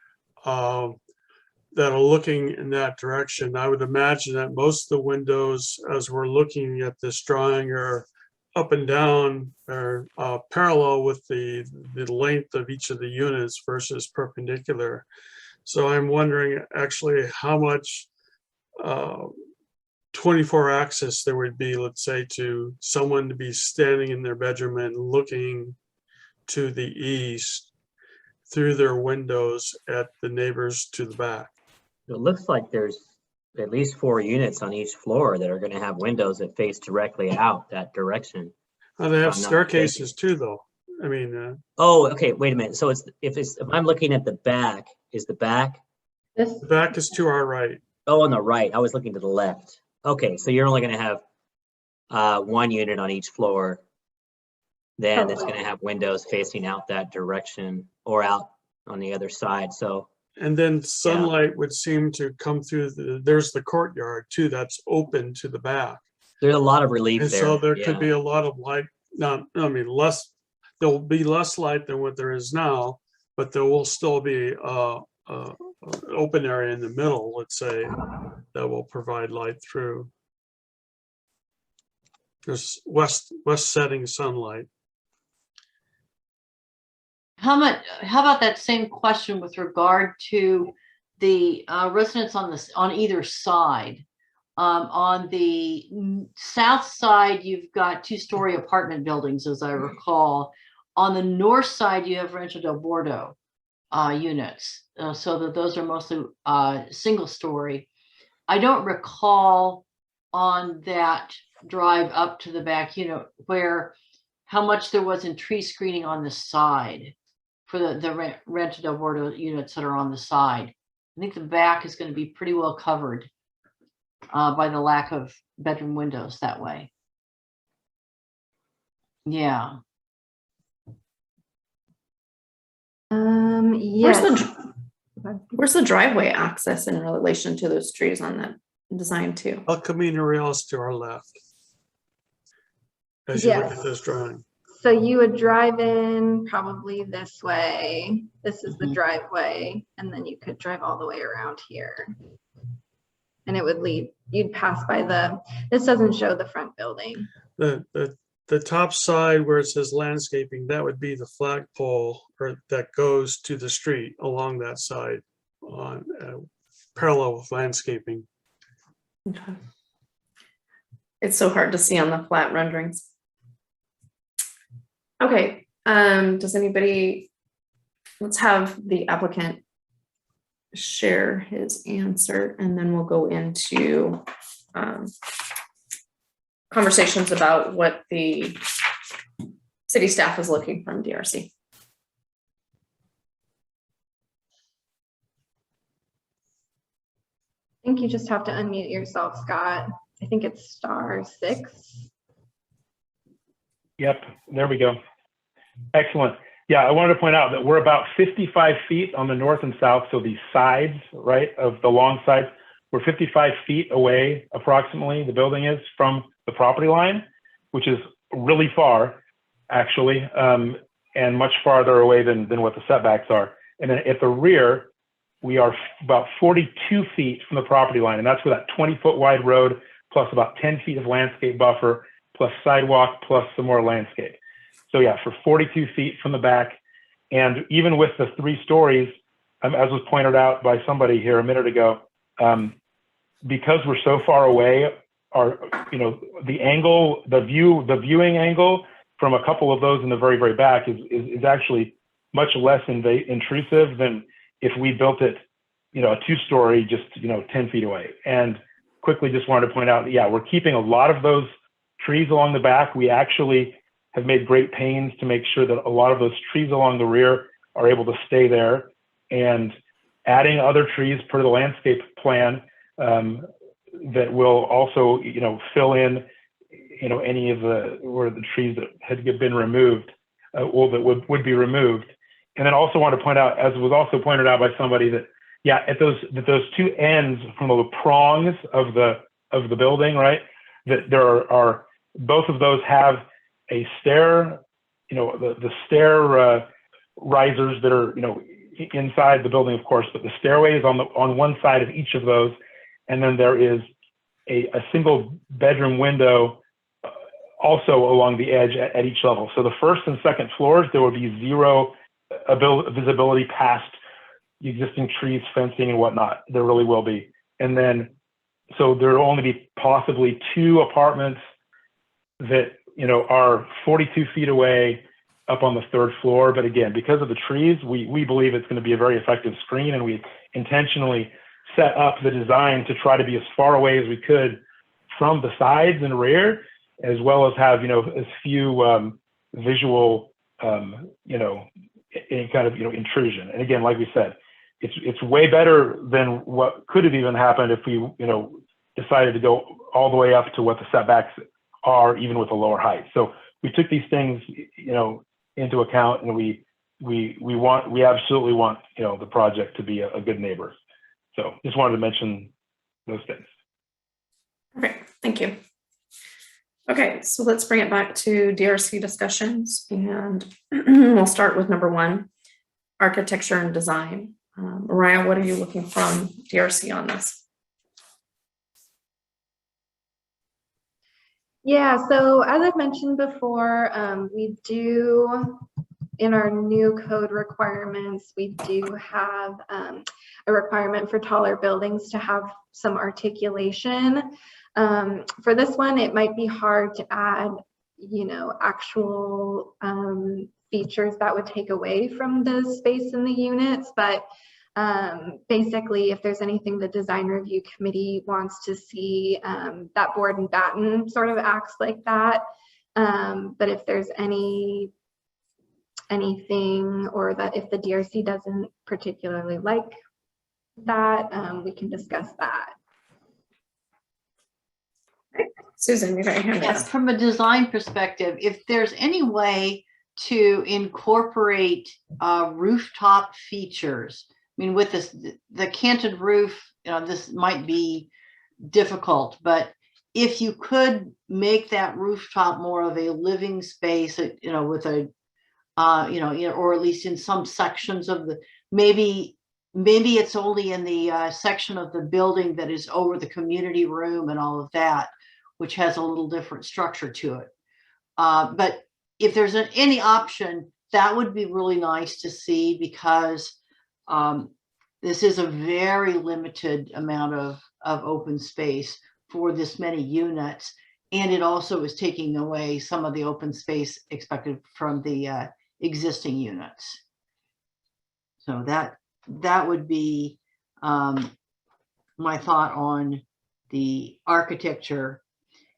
that are looking in that direction. I would imagine that most of the windows, as we're looking at this drawing, are up and down, or parallel with the length of each of the units versus perpendicular. So I'm wondering actually how much 24 access there would be, let's say, to someone to be standing in their bedroom and looking to the east through their windows at the neighbors to the back. It looks like there's at least 4 units on each floor that are going to have windows that face directly out that direction. Oh, they have I'm not staircases too, though. I mean, Oh, okay, wait a minute. So if I'm looking at the back, is the back? This, the back is to our right. Oh, on the right. I was looking to the left. Okay, so you're only going to have 1 unit on each floor. Then it's going to have windows facing out that direction or out on the other side. So, And then sunlight would seem to come through there's the courtyard too, that's open to the back. there's a lot of relief And there. so there could yeah. be a lot of light, not, I mean, less, there'll be less light than what there is now, but there will still be a open area in the middle, let's say, that will provide light through. There's west setting sunlight. How about that same question with regard to the residents on either side? On the south side, you've got 2-story apartment buildings, as I recall. On the north side, you have Rancho del Bordo units, so that those are mostly single story. I don't recall on that drive up to the back, where how much there was in tree screening on the side for the Rancho del Bordo units that are on the side. I think the back is going to be pretty well covered by the lack of bedroom windows that way. Yeah. yes. Where's the driveway access in relation to those trees on that design too? El Camino Real is to our left. As you look Yes. at this drawing. So you would drive in probably this way. This is the driveway, and then you could drive all the way around here. And it would lead, you'd pass by this doesn't show the front building. The top side where it says landscaping, that would be the flagpole that goes to the street along that side on parallel with landscaping. Okay. It's so hard to see on the flat renderings. Okay, does anybody, let's have the applicant share his answer, and then we'll go into conversations about what the city staff is looking from DRC. think you just have to unmute yourself, Scott. I think it's *6. Yep, there we go. Excellent. Yeah, I wanted to point out that we're about 55 feet on the north and south, so the sides, right, of the long sides, we're 55 feet away, approximately, the building is, from the property line, which is really far, actually, and much farther away than what the setbacks are. And then at the rear, we are about 42 feet from the property line, and that's where that 20-foot wide road, plus about 10 feet of landscape buffer, plus sidewalk, plus some more landscape. So yeah, for 42 feet from the back, and even with the 3 stories, as was pointed out by somebody here a minute ago, because we're so far away, the angle, the viewing angle from a couple of those in the very, very back is actually much less intrusive than if we built it, a 2-story just 10 feet away. And quickly, just wanted to point out, yeah, we're keeping a lot of those trees along the back. We actually have made great pains to make sure that a lot of those trees along the rear are able to stay there, and adding other trees per the landscape plan that will also, fill in, any of the trees that had been removed, or that would be removed. And then also want to point out, as was also pointed out by somebody, that yeah, at those 2 ends from the prongs of the building, right, that there are both of those have a stair, the stair risers that are, inside the building, of course, but the stairway is on one side of each of those. And then there is a single bedroom window also along the edge at each level. So the first and second floors, there will be 0 visibility past the existing trees, fencing, and whatnot. There really will be. And then, so there will only be possibly 2 apartments that, are 42 feet away up on the 3rd floor. But again, because of the trees, we believe it's going to be a very effective screen, and we intentionally set up the design to try to be as far away as we could from the sides and rear, as well as have, as few visual, any kind of, intrusion. And again, like we said, it's way better than what could have even happened if we, decided to go all the way up to what the setbacks are, even with a lower height. So we took these things, into account, and we absolutely want, the project to be a good neighbor. So just wanted to mention those things. Perfect, thank you. Okay, so let's bring it back to DRC discussions, and we'll start with number 1, architecture and design. Mariah, what are you looking from DRC on this? Yeah, so as I've mentioned before, we do, in our new code requirements, we do have a requirement for taller buildings to have some articulation. For this one, it might be hard to add, actual features that would take away from the space in the units, but basically, if there's anything the design review committee wants to see, that board and batten sort of acts like that. But if there's anything, or that if the DRC doesn't particularly like that, we can discuss that. Susan, you got your hand Yes, raised. from a design perspective, if there's any way to incorporate rooftop features, I mean, with the canted roof, this might be difficult, but if you could make that rooftop more of a living space, with a, or at least in some sections of the, maybe it's only in the section of the building that is over the community room and all of that, which has a little different structure to it. But if there's any option, that would be really nice to see, because this is a very limited amount of open space for this many units. And it also is taking away some of the open space expected from the existing units. So that would be my thought on the architecture.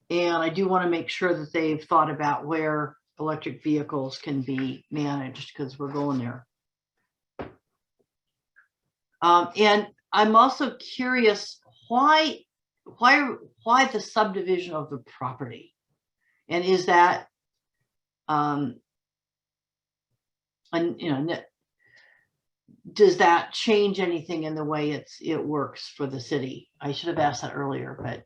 And I do want to make sure that they've thought about where electric vehicles can be managed, because we're going there. And I'm also curious why the subdivision of the property? And is that, and you know, does that change anything in the way it works for the city? I should have asked that earlier, but.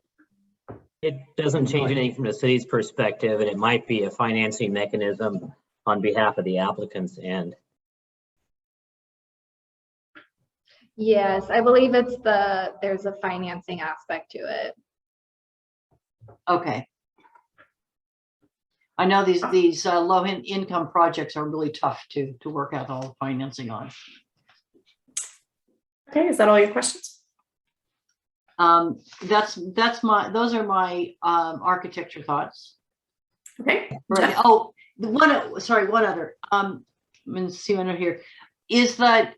It doesn't change anything from the city's perspective, and it might be a financing mechanism on behalf of the applicant's end. Yes, I believe there's a financing aspect to it. Okay. I know these low income projects are really tough to work out all the financing on. Okay, is that all your questions? Those are my architecture thoughts. Okay. Right. Jeff? Oh, one other. Let's see under here. Is the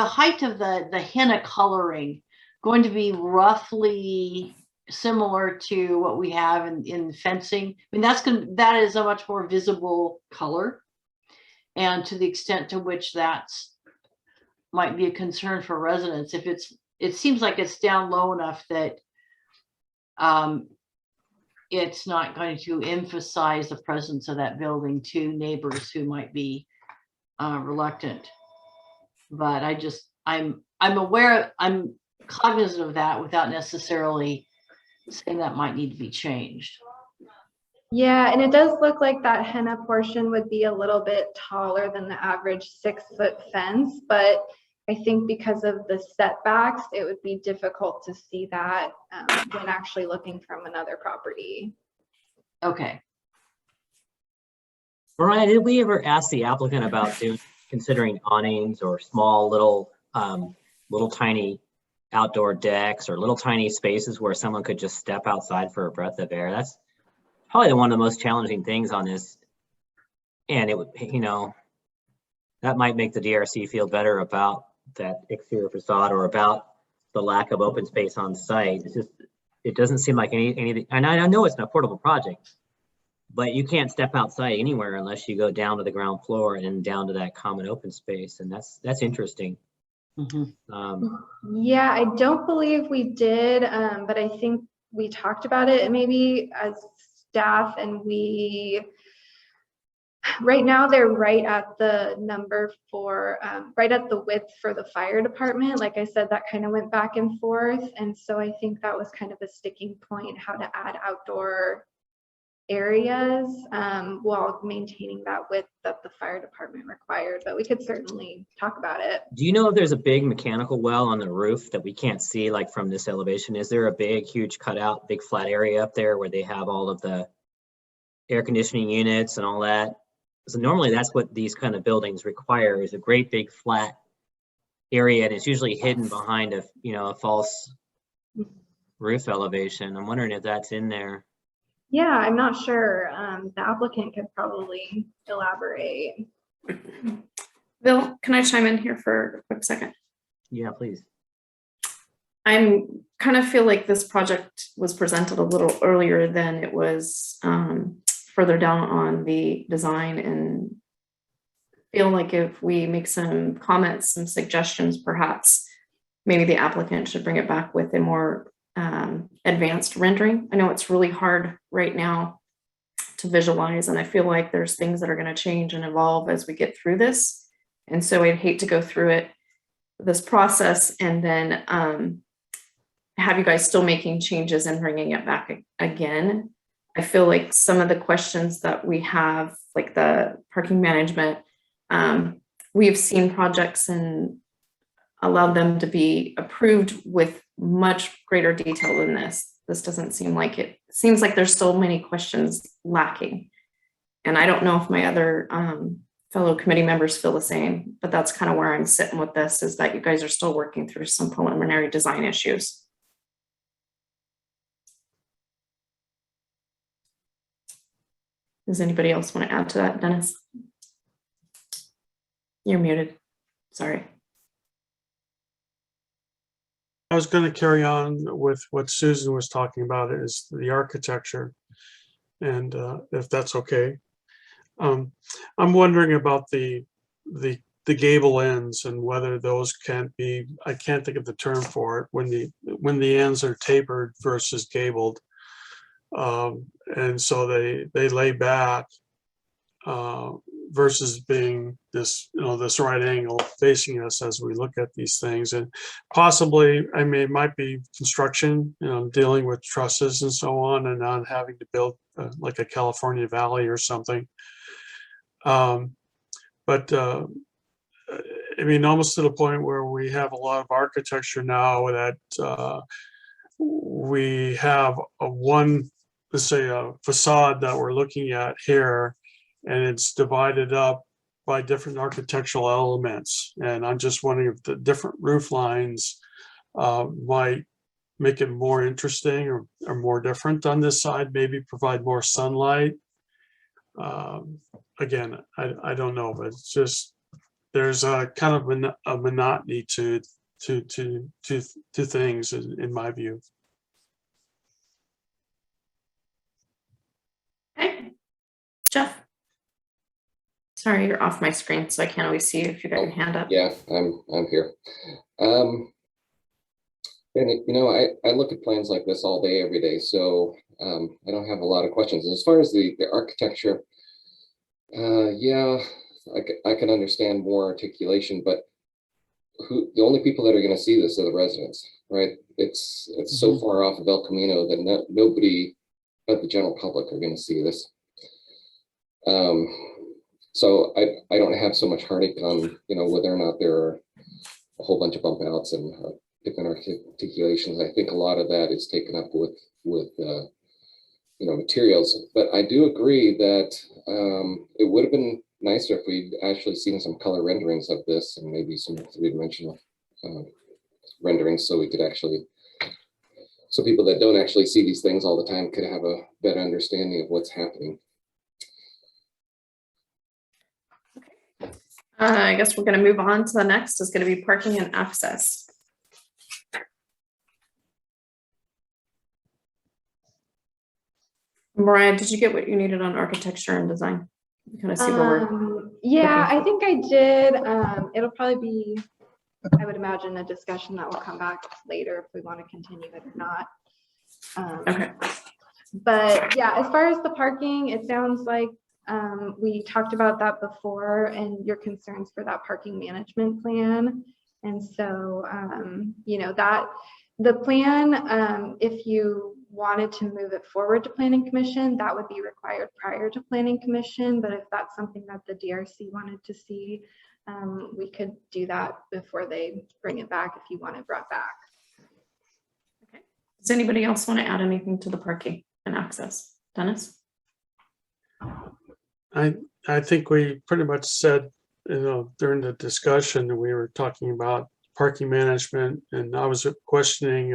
height of the henna coloring going to be roughly similar to what we have in fencing? I mean, that is a much more visible color, and to the extent to which that's might be a concern for residents, if it seems like it's down low enough that it's not going to emphasize the presence of that building to neighbors who might be reluctant. But I'm aware, I'm cognizant of that without necessarily saying that might need to be changed. Yeah, and it does look like that henna portion would be a little bit taller than the average 6-foot fence, but I think because of the setbacks, it would be difficult to see that when actually looking from another property. Okay. Mariah, did we ever ask the applicant about considering awnings or small little tiny outdoor decks or little tiny spaces where someone could just step outside for a breath of air? That's probably one of the most challenging things on this. And it would, you know, that might make the DRC feel better about that exterior facade or about the lack of open space on site. It's just, it doesn't seem like anything, and I know it's an affordable project, but you can't step outside anywhere unless you go down to the ground floor and down to that common open space. And that's interesting. Mm-hmm. Yeah, I don't believe we did, but I think we talked about it maybe as staff, and right now they're right at the number for, right at the width for the fire department. Like I said, that kind of went back and forth. And so I think that was kind of a sticking point, how to add outdoor areas while maintaining that width that the fire department required, but we could certainly talk about it. Do you know if there's a big mechanical well on the roof that we can't see, like from this elevation? Is there a big, huge cutout, big flat area up there where they have all of the air conditioning units and all that? So normally that's what these kind of buildings require, is a great big flat area, and it's usually hidden behind a false roof elevation. I'm wondering if that's in there. Yeah, I'm not sure. The applicant could probably elaborate. Bill, can I chime in here for a quick second? Yeah, please. I'm kind of feel like this project was presented a little earlier than it was further down on the design, and feel like if we make some comments, some suggestions, perhaps maybe the applicant should bring it back with a more advanced rendering. I know it's really hard right now to visualize, and I feel like there's things that are going to change and evolve as we get through this. And so I'd hate to go through this process and then have you guys still making changes and bringing it back again. I feel like some of the questions that we have, like the parking management, we've seen projects and allowed them to be approved with much greater detail than this. This doesn't seem like it. It seems like there's so many questions lacking. And I don't know if my other fellow committee members feel the same, but that's kind of where I'm sitting with this, is that you guys are still working through some preliminary design issues. Does anybody else want to add to that, Dennis? You're muted. Sorry. I was going to carry on with what Susan was talking about, is the architecture, and if that's okay. I'm wondering about the gable ends and whether those can't be, I can't think of the term for it, when when the ends are tapered versus gabled. And so they lay back versus being this, this right angle facing us as we look at these things. And possibly, I mean, it might be construction, dealing with trusses and so on, and not having to build like a California Valley or something. But I mean, almost to the point where we have a lot of architecture now that we have let's say a facade that we're looking at here, and it's divided up by different architectural elements. And I'm just wondering if the different roof lines might make it more interesting or more different on this side, maybe provide more sunlight. Again, I don't know, but it's just, there's a kind of a monotony to things in my view. Okay, Jeff. Sorry, you're off my screen, so I can't always see you if you got your hand up. Yeah, I'm here. And I look at plans like this all day, every day, so I don't have a lot of questions. As far as the architecture, yeah, I can understand more articulation, but the only people that are going to see this are the residents, right? It's so far off of El Camino that nobody but the general public are going to see this. So I don't have so much heartache on, whether or not there are a whole bunch of bump outs and different articulations. I think a lot of that is taken up with materials. But I do agree that it would have been nicer if we'd actually seen some color renderings of this and maybe some three-dimensional renderings, so we could actually, so people that don't actually see these things all the time could have a better understanding of what's happening. I guess we're going to move on to the next. Is going to be parking and access. Mariah, did you get what you needed on architecture and design? You kind of see where we're. Yeah, I think I did. It'll probably be, I would imagine, a discussion that will come back later if we want to continue it or not. Okay. But yeah, as far as the parking, it sounds like we talked about that before and your concerns for that parking management plan. And so, that the plan, if you wanted to move it forward to Planning Commission, that would be required prior to Planning Commission. But if that's something that the DRC wanted to see, we could do that before they bring it back if you want it brought back. Okay. Does anybody else want to add anything to the parking and access? Dennis? I think we pretty much said, during the discussion, we were talking about parking management, and I was questioning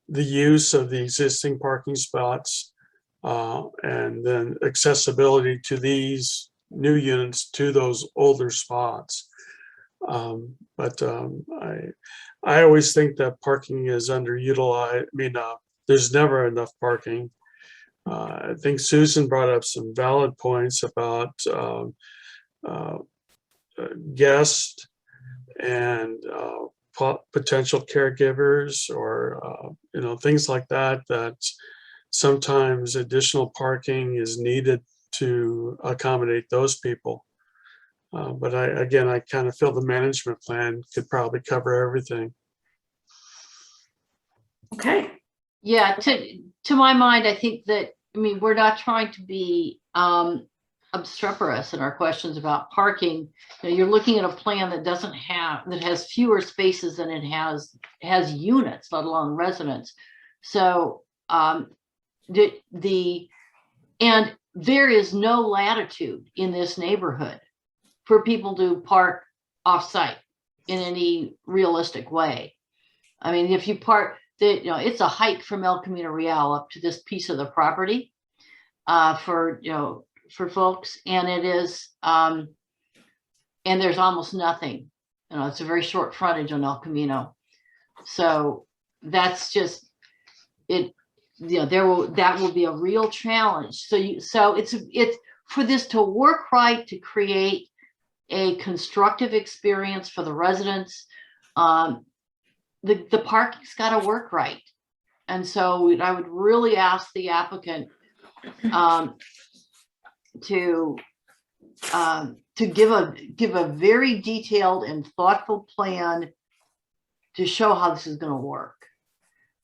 the use of the existing parking spots and then accessibility to these new units to those older spots. But I always think that parking is underutilized. I mean, there's never enough parking. I think Susan brought up some valid points about guests and potential caregivers, or things like that, that sometimes additional parking is needed to accommodate those people. But I kind of feel the management plan could probably cover everything. Okay. Yeah, to my mind, I think that, we're not trying to be obstreperous in our questions about parking. You're looking at a plan that has fewer spaces than it has units, let alone residents. So and there is no latitude in this neighborhood for people to park off-site in any realistic way. If you park, it's a hike from El Camino Real up to this piece of the property for folks, and it is, and there's almost nothing. It's a very short frontage on El Camino, so that's just it. That will be a real challenge. So it's for this to work right, to create a constructive experience for the residents. the parking's got to work right. And so I would really ask the applicant to give a very detailed and thoughtful plan to show how this is going to work.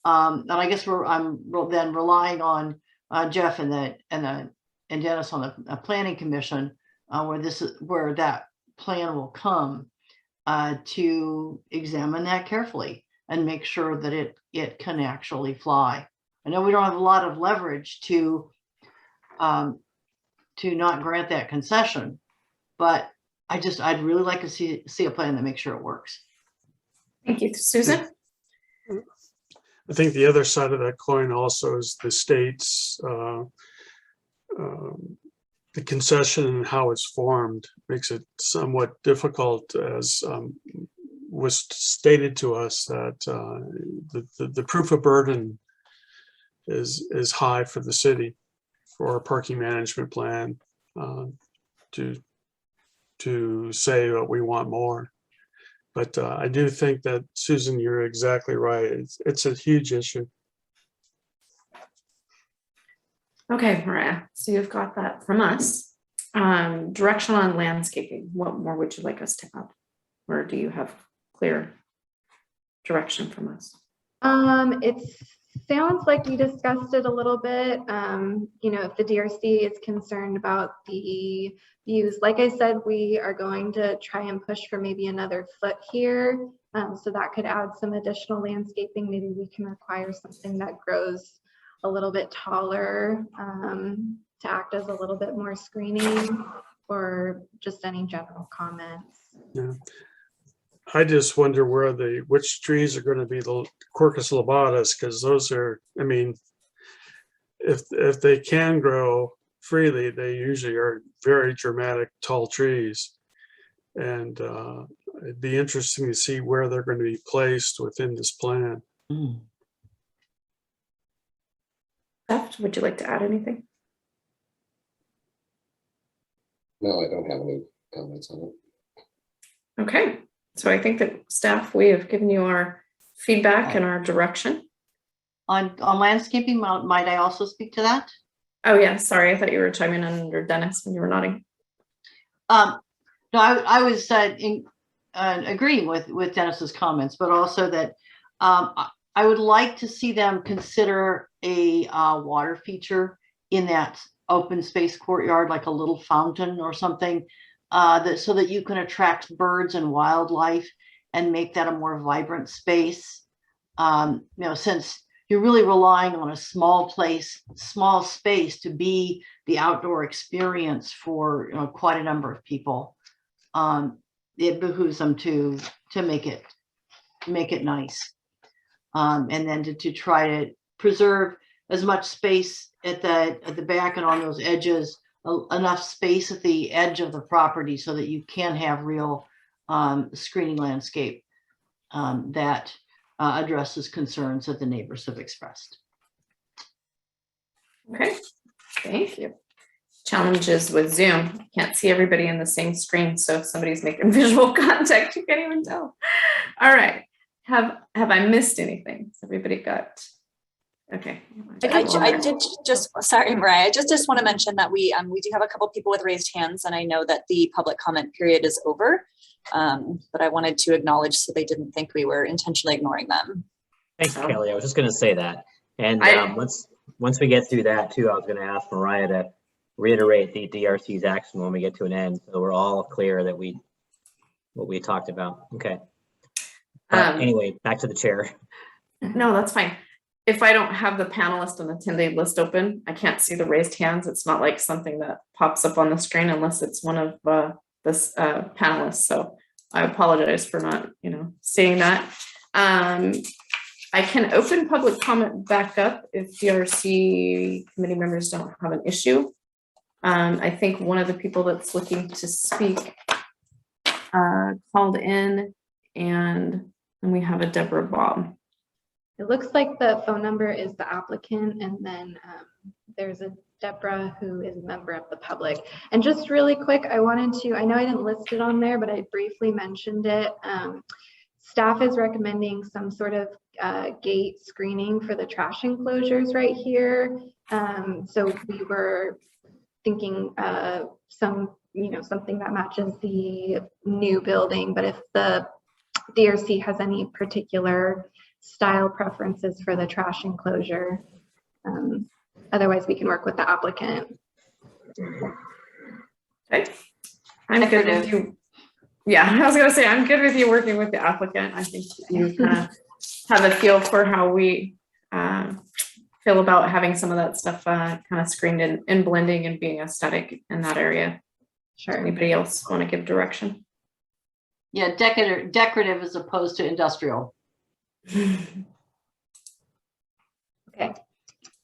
And I guess I'm then relying on Jeff and Dennis on the planning commission, where that plan will come, to examine that carefully and make sure that it can actually fly. I know we don't have a lot of leverage to not grant that concession, but I'd really like to see a plan that makes sure it works. Thank you, Susan. I think the other side of that coin also is the state's the concession and how it's formed makes it somewhat difficult, as was stated to us, that the proof of burden is high for the city for a parking management plan, to say that we want more. But I do think that, Susan, you're exactly right. It's a huge issue. Okay, Mariah, so you've got that from us. Direction on landscaping. What more would you like us to add? Or do you have clear direction from us? It sounds like we discussed it a little bit. If the DRC is concerned about the views, like I said, we are going to try and push for maybe another foot here. So that could add some additional landscaping. Maybe we can require something that grows a little bit taller, to act as a little bit more screening, or just any general comments. Yeah. I just wonder which trees are going to be the Quercus lobatus, because those are, I mean, if they can grow freely, they usually are very dramatic tall trees. And it'd be interesting to see where they're going to be placed within this plan. Steph, would you like to add anything? No, I don't have any comments on it. Okay, so I think that staff, we have given you our feedback and our direction. On landscaping, might I also speak to that? Oh yeah, sorry, I thought you were chiming in under Dennis when you were nodding. No, I was agreeing with Dennis's comments, but also that I would like to see them consider a water feature in that open space courtyard, like a little fountain or something, so that you can attract birds and wildlife and make that a more vibrant space. Since you're really relying on a small space to be the outdoor experience for quite a number of people, it behooves them to make it nice, and then to try to preserve as much space at the back and on those edges, enough space at the edge of the property so that you can have real screening landscape that addresses concerns that the neighbors have expressed. Okay, thank you. Challenges with Zoom. Can't see everybody in the same screen, so if somebody's making visual contact, you can't even tell. All right, have I missed anything? Has everybody got? Okay. I did just, sorry, Mariah, I just want to mention that we do have a couple people with raised hands, and I know that the public comment period is over, but I wanted to acknowledge so they didn't think we were intentionally ignoring them. Thanks, Kelly. I was just going to say that. And once we get through that too, I was going to ask Mariah to reiterate the DRC's action when we get to an end, so we're all clear that what we talked about. Okay. Anyway, back to the chair. No, that's fine. If I don't have the panelist and the attendee list open, I can't see the raised hands. It's not like something that pops up on the screen unless it's one of the panelists. So I apologize for not, seeing that. I can open public comment back up if DRC committee members don't have an issue. I think one of the people that's looking to speak called in, and we have a Deborah Bob. It looks like the phone number is the applicant, and then there's a Deborah who is a member of the public. And just really quick, I know I didn't list it on there, but I briefly mentioned it. Staff is recommending some sort of gate screening for the trash enclosures right here. So we were thinking something that matches the new building, but if the DRC has any particular style preferences for the trash enclosure, otherwise we can work with the applicant. Okay. I'm good with you. Yeah, I was gonna say, I'm good with you working with the applicant. I think you kind of have a feel for how we feel about having some of that stuff kind of screened in and blending and being aesthetic in that area. Sure. Anybody else want to give direction? Yeah, decorative as opposed to industrial. Okay.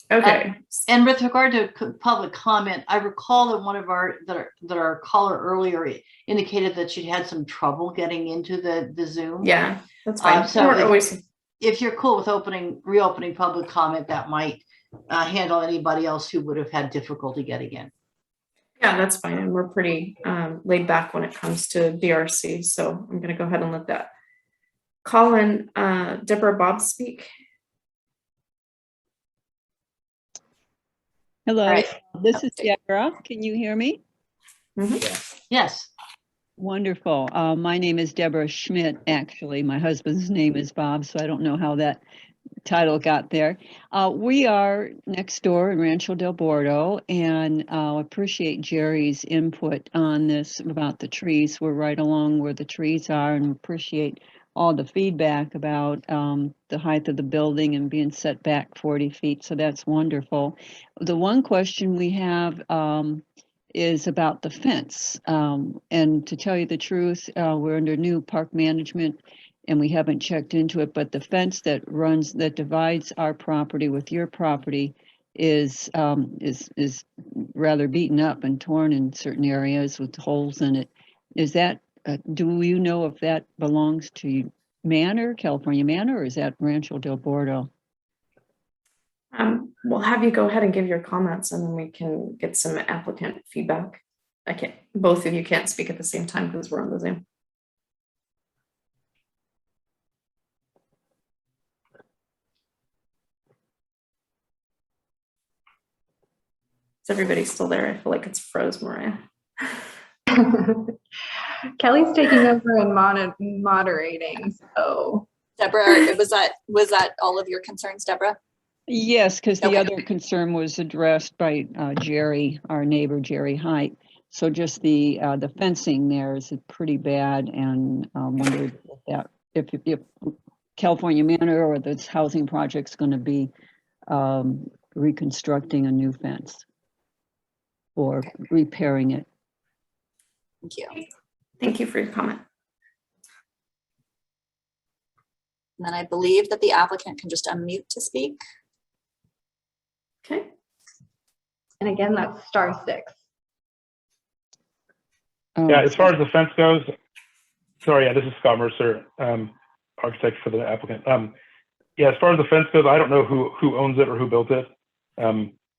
Okay. And with regard to public comment, I recall that one of our caller earlier indicated that she'd had some trouble getting into the Zoom. Yeah, that's fine. So We're always, if you're cool with reopening public comment, that might handle anybody else who would have had difficulty getting in. yeah, that's fine. And we're pretty laid back when it comes to DRC. So I'm going to go ahead and let that Colin, Deborah, Bob speak. Hello, right. this is Deborah. Can you hear me? Mm-hmm. Yes. Wonderful. My name is Deborah Schmidt, actually. My husband's name is Bob, so I don't know how that title got there. We are next door in Rancho del Bordo, and appreciate Jerry's input on this about the trees. We're right along where the trees are, and appreciate all the feedback about the height of the building and being set back 40 feet. So that's wonderful. The one question we have is about the fence. And to tell you the truth, we're under new park management and we haven't checked into it, but the fence that divides our property with your property is rather beaten up and torn in certain areas with holes in it. Is that, do you know if that belongs to Manor, California Manor, or is that Rancho del Bordo? We'll have you go ahead and give your comments and then we can get some applicant feedback. Both of you can't speak at the same time because we're on the Zoom. Is everybody still there? I feel like it's froze, Mariah. Kelly's taking over and moderating. So Deborah, was that all of your concerns, Deborah? Yes, because the Okay. other concern was addressed by Jerry, our neighbor, Jerry Height. So just the fencing there is pretty bad, and wondered if California Manor or this housing project's going to be reconstructing a new fence or repairing it. Thank you. Thank you for your comment. And then I believe that the applicant can just unmute to speak. Okay. and again, that's *6. Yeah, as far as the fence goes, sorry, yeah, this is Scott Mercer, architect for the applicant. Yeah, as far as the fence goes, I don't know who owns it or who built it.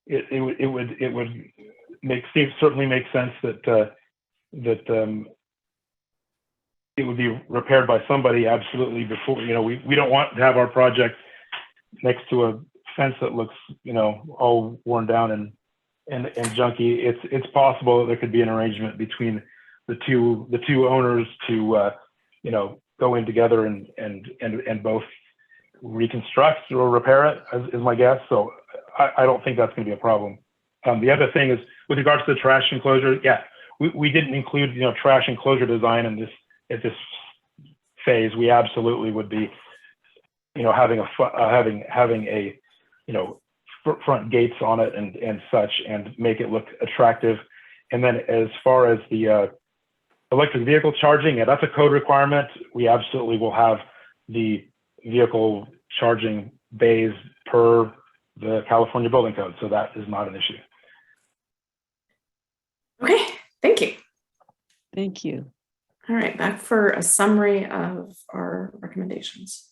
It would certainly make sense that it would be repaired by somebody, absolutely, before, we don't want to have our project next to a fence that looks, all worn down and junky. It's possible that there could be an arrangement between the two owners to go in together and both reconstruct or repair it, is my guess. So I don't think that's going to be a problem. The other thing is with regards to the trash enclosure. Yeah, we didn't include trash enclosure design in at this phase. We absolutely would be having a front gates on it and such, and make it look attractive. And then as far as the electric vehicle charging, yeah, that's a code requirement. We absolutely will have the vehicle charging bays per the California Building Code, so that is not an issue. Okay, thank you. Thank you. All right, back for a summary of our recommendations.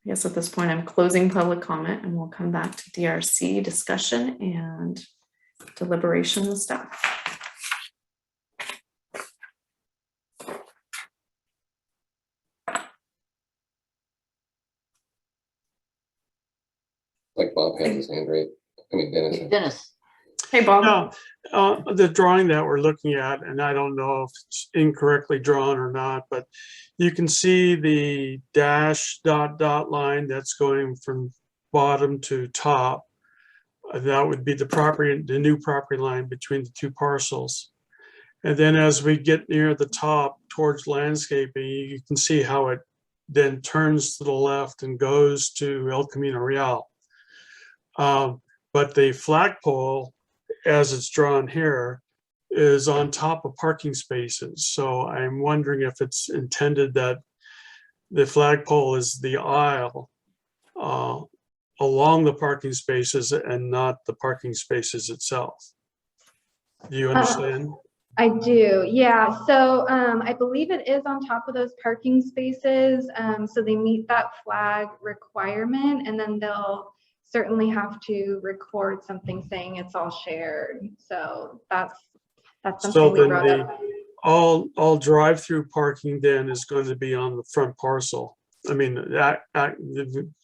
I guess at this point I'm closing public comment and we'll come back to DRC discussion and deliberation with staff. like Bob has his hand right. I mean, Dennis. Dennis. Hey, Bob. No, the drawing that we're looking at, and I don't know if it's incorrectly drawn or not, but you can see the dash dot line that's going from bottom to top. That would be the new property line between the two parcels. And then as we get near the top towards landscaping, you can see how it then turns to the left and goes to El Camino Real. But the flagpole, as it's drawn here, is on top of parking spaces. So I'm wondering if it's intended that the flagpole is the aisle along the parking spaces and not the parking spaces itself. Do you understand? I do, yeah. So I believe it is on top of those parking spaces. So they meet that flag requirement, and then they'll certainly have to record something saying it's all shared. So that's something So we then brought up. all drive-through parking then is going to be on the front parcel. I mean,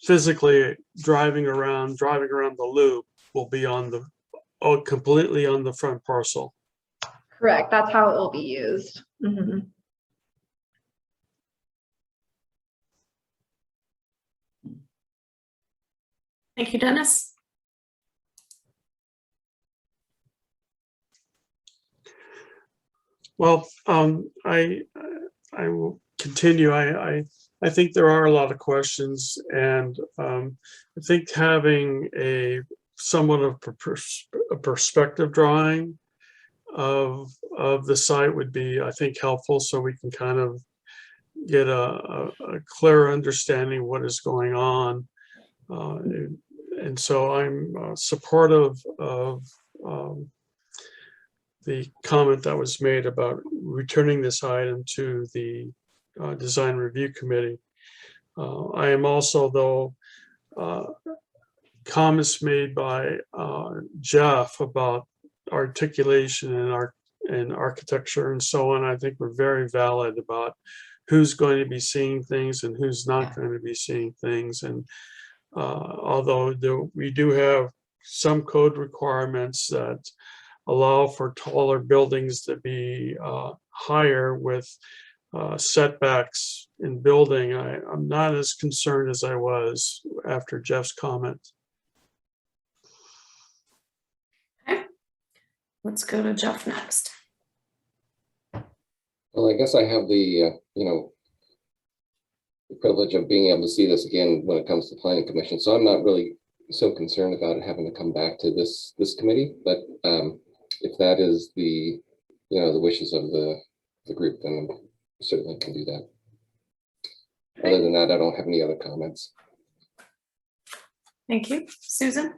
physically driving around the loop will be completely on the front parcel. Correct, that's how it will be used. Mhm. Thank you, Dennis. Well, I will continue. I think there are a lot of questions, and I think having somewhat of a perspective drawing of the site would be, I think, helpful, so we can kind of get a clear understanding of what is going on. And so I'm supportive of the comment that was made about returning this item to the Design Review Committee. I am also, though, comments made by Jeff about articulation and architecture and so on, I think were very valid about who's going to be seeing things and who's not going to be seeing things. And although we do have some code requirements that allow for taller buildings to be higher with setbacks in building, I'm not as concerned as I was after Jeff's comment. Okay, let's go to Jeff next. Well, I guess I have the privilege of being able to see this again when it comes to planning commission. So I'm not really so concerned about it having to come back to this committee. But if that is the wishes of the group, then we certainly can do that. Okay. Other than that, I don't have any other comments. Thank you, Susan.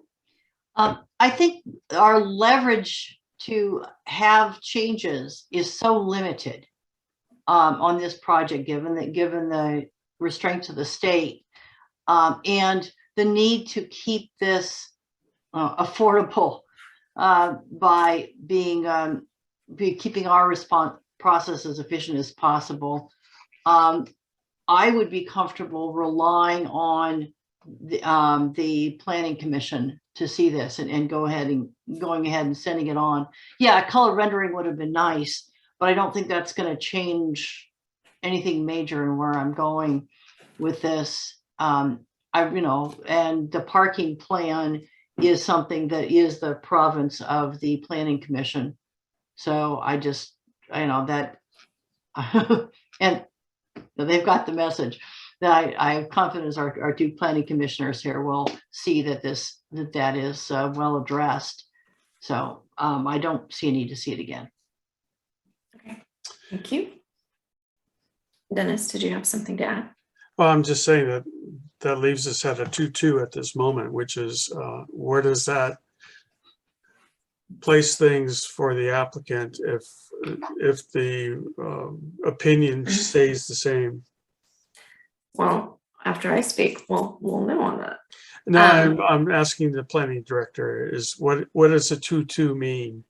I think our leverage to have changes is so limited on this project, given the restraints of the state and the need to keep this affordable by keeping our response process as efficient as possible. I would be comfortable relying on the planning commission to see this and going ahead and sending it on. Yeah, a color rendering would have been nice, but I don't think that's going to change anything major in where I'm going with this. And the parking plan is something that is the province of the planning commission. So I just, that, and they've got the message. That I have confidence our two planning commissioners here will see that that is well addressed. So I don't see a need to see it again. Okay, thank you. Dennis, did you have something to add? Well, I'm just saying that leaves us at a 2-2 at this moment, which is where does that place things for the applicant if the opinion stays the same? Well, after I speak, we'll know on that. No, I'm asking the planning director is what does a 2-2 mean?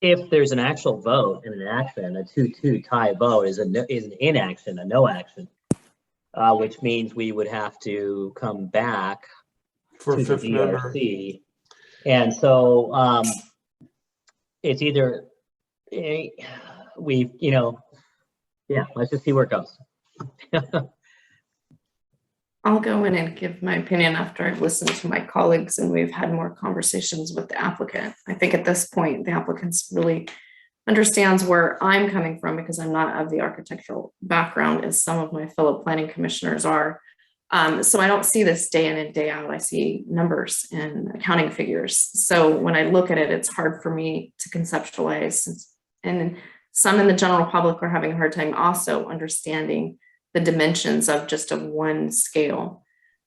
If there's an actual vote and an action, a 2-2 tie vote is an inaction, a no action. which means we would have to come back For to the fifth member. DRC. And so it's either we, yeah, let's just see where it goes. I'll go in and give my opinion after I've listened to my colleagues and we've had more conversations with the applicant. I think at this point, the applicant really understands where I'm coming from because I'm not of the architectural background as some of my fellow planning commissioners are. So I don't see this day in and day out. I see numbers and accounting figures. So when I look at it, it's hard for me to conceptualize. And some in the general public are having a hard time also understanding the dimensions of just of one scale.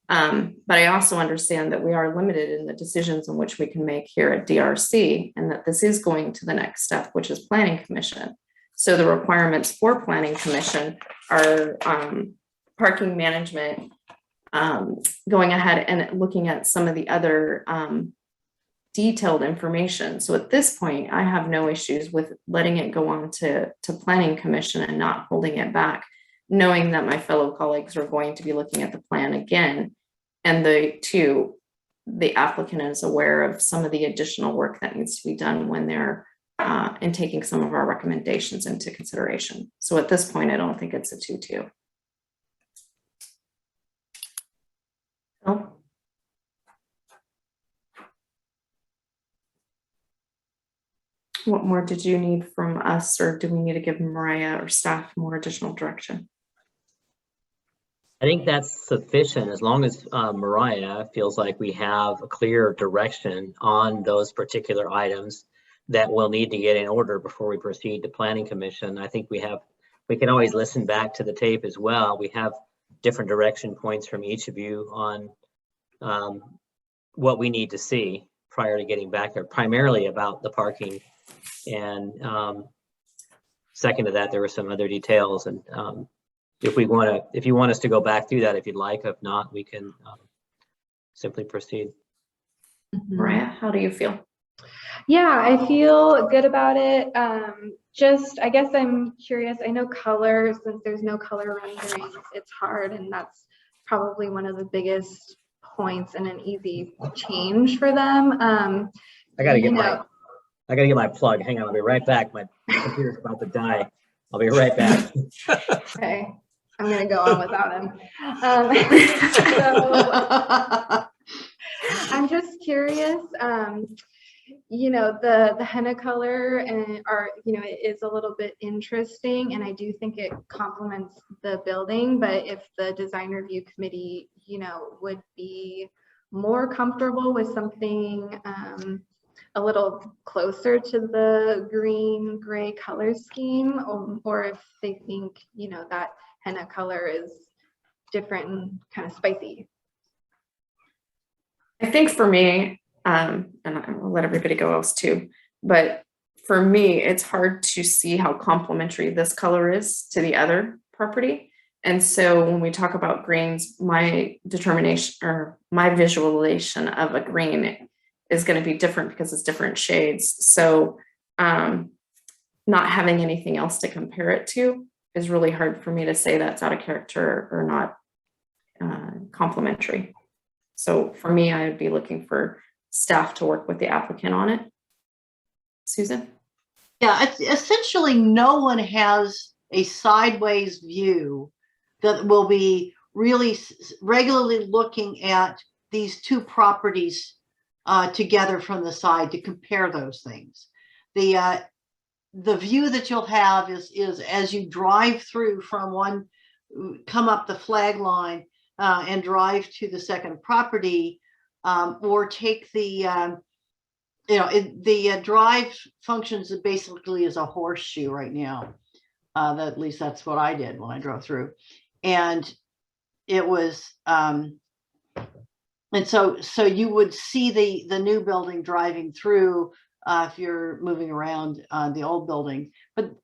But I also understand that we are limited in the decisions in which we can make here at DRC, and that this is going to the next step, which is Planning Commission. So the requirements for Planning Commission are parking management, going ahead and looking at some of the other detailed information. So at this point, I have no issues with letting it go on to Planning Commission and not holding it back, knowing that my fellow colleagues are going to be looking at the plan again. And the applicant is aware of some of the additional work that needs to be done when they're in taking some of our recommendations into consideration. So at this point, I don't think it's a 2-2. Oh. What more did you need from us, or do we need to give Mariah or staff more additional direction? I think that's sufficient as long as Mariah feels like we have a clear direction on those particular items that we'll need to get in order before we proceed to Planning Commission. I think we can always listen back to the tape as well. We have different direction points from each of you on what we need to see prior to getting back there, primarily about the parking. And second to that, there were some other details. And if you want us to go back through that, if you'd like, if not, we can simply proceed. Mariah, how do you feel? Yeah, I feel good about it. I guess I'm curious. I know color, since there's no color renderings, it's hard, and that's probably one of the biggest points and an easy change for them. I gotta get my plug. Hang on, I'll be right back. My computer's about to die. I'll be right back. Okay, I'm gonna go on without him. So I'm just curious. The henna color it is a little bit interesting, and I do think it complements the building. But if the design review committee, would be more comfortable with something a little closer to the green gray color scheme, or if they think that henna color is different and kind of spicy. I think for me, and I'll let everybody go else too, but for me, it's hard to see how complementary this color is to the other property. And so when we talk about greens, my determination or my visualization of a green is going to be different because it's different shades. So not having anything else to compare it to is really hard for me to say that's out of character or not complementary. So for me, I would be looking for staff to work with the applicant on it. Susan? Yeah, it's essentially no one has a sideways view that will be really regularly looking at these two properties together from the side to compare those things. The view that you'll have is as you drive through from one, come up the flag line and drive to the second property, or take the the drive functions basically as a horseshoe right now. At least that's what I did when I drove through, and it was and so you would see the new building driving through if you're moving around the old building, but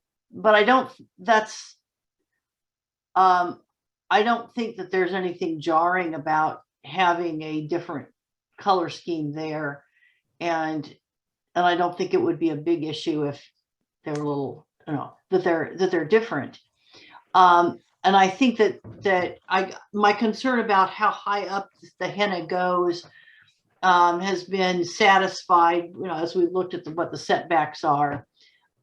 I don't think that there's anything jarring about having a different color scheme there, and I don't think it would be a big issue if they're a little, that they're different. And I think that my concern about how high up the henna goes has been satisfied, as we looked at what the setbacks are,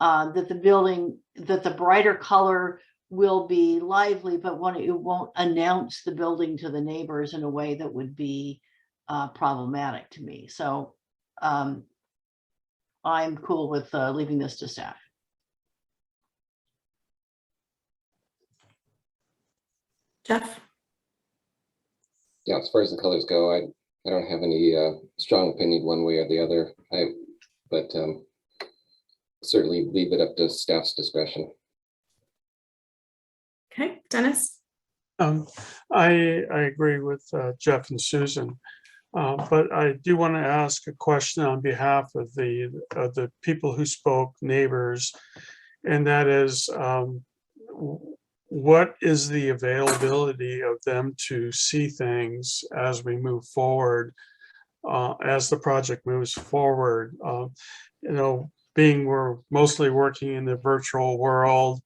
that the brighter color will be lively, but it won't announce the building to the neighbors in a way that would be problematic to me. So I'm cool with leaving this to staff. Jeff? Yeah, as far as the colors go, I don't have any strong opinion one way or the other. But certainly leave it up to staff's discretion. Okay, Dennis? I agree with Jeff and Susan, but I do want to ask a question on behalf of the people who spoke, neighbors, and that is, what is the availability of them to see things as we move forward, as the project moves forward? Being we're mostly working in the virtual world,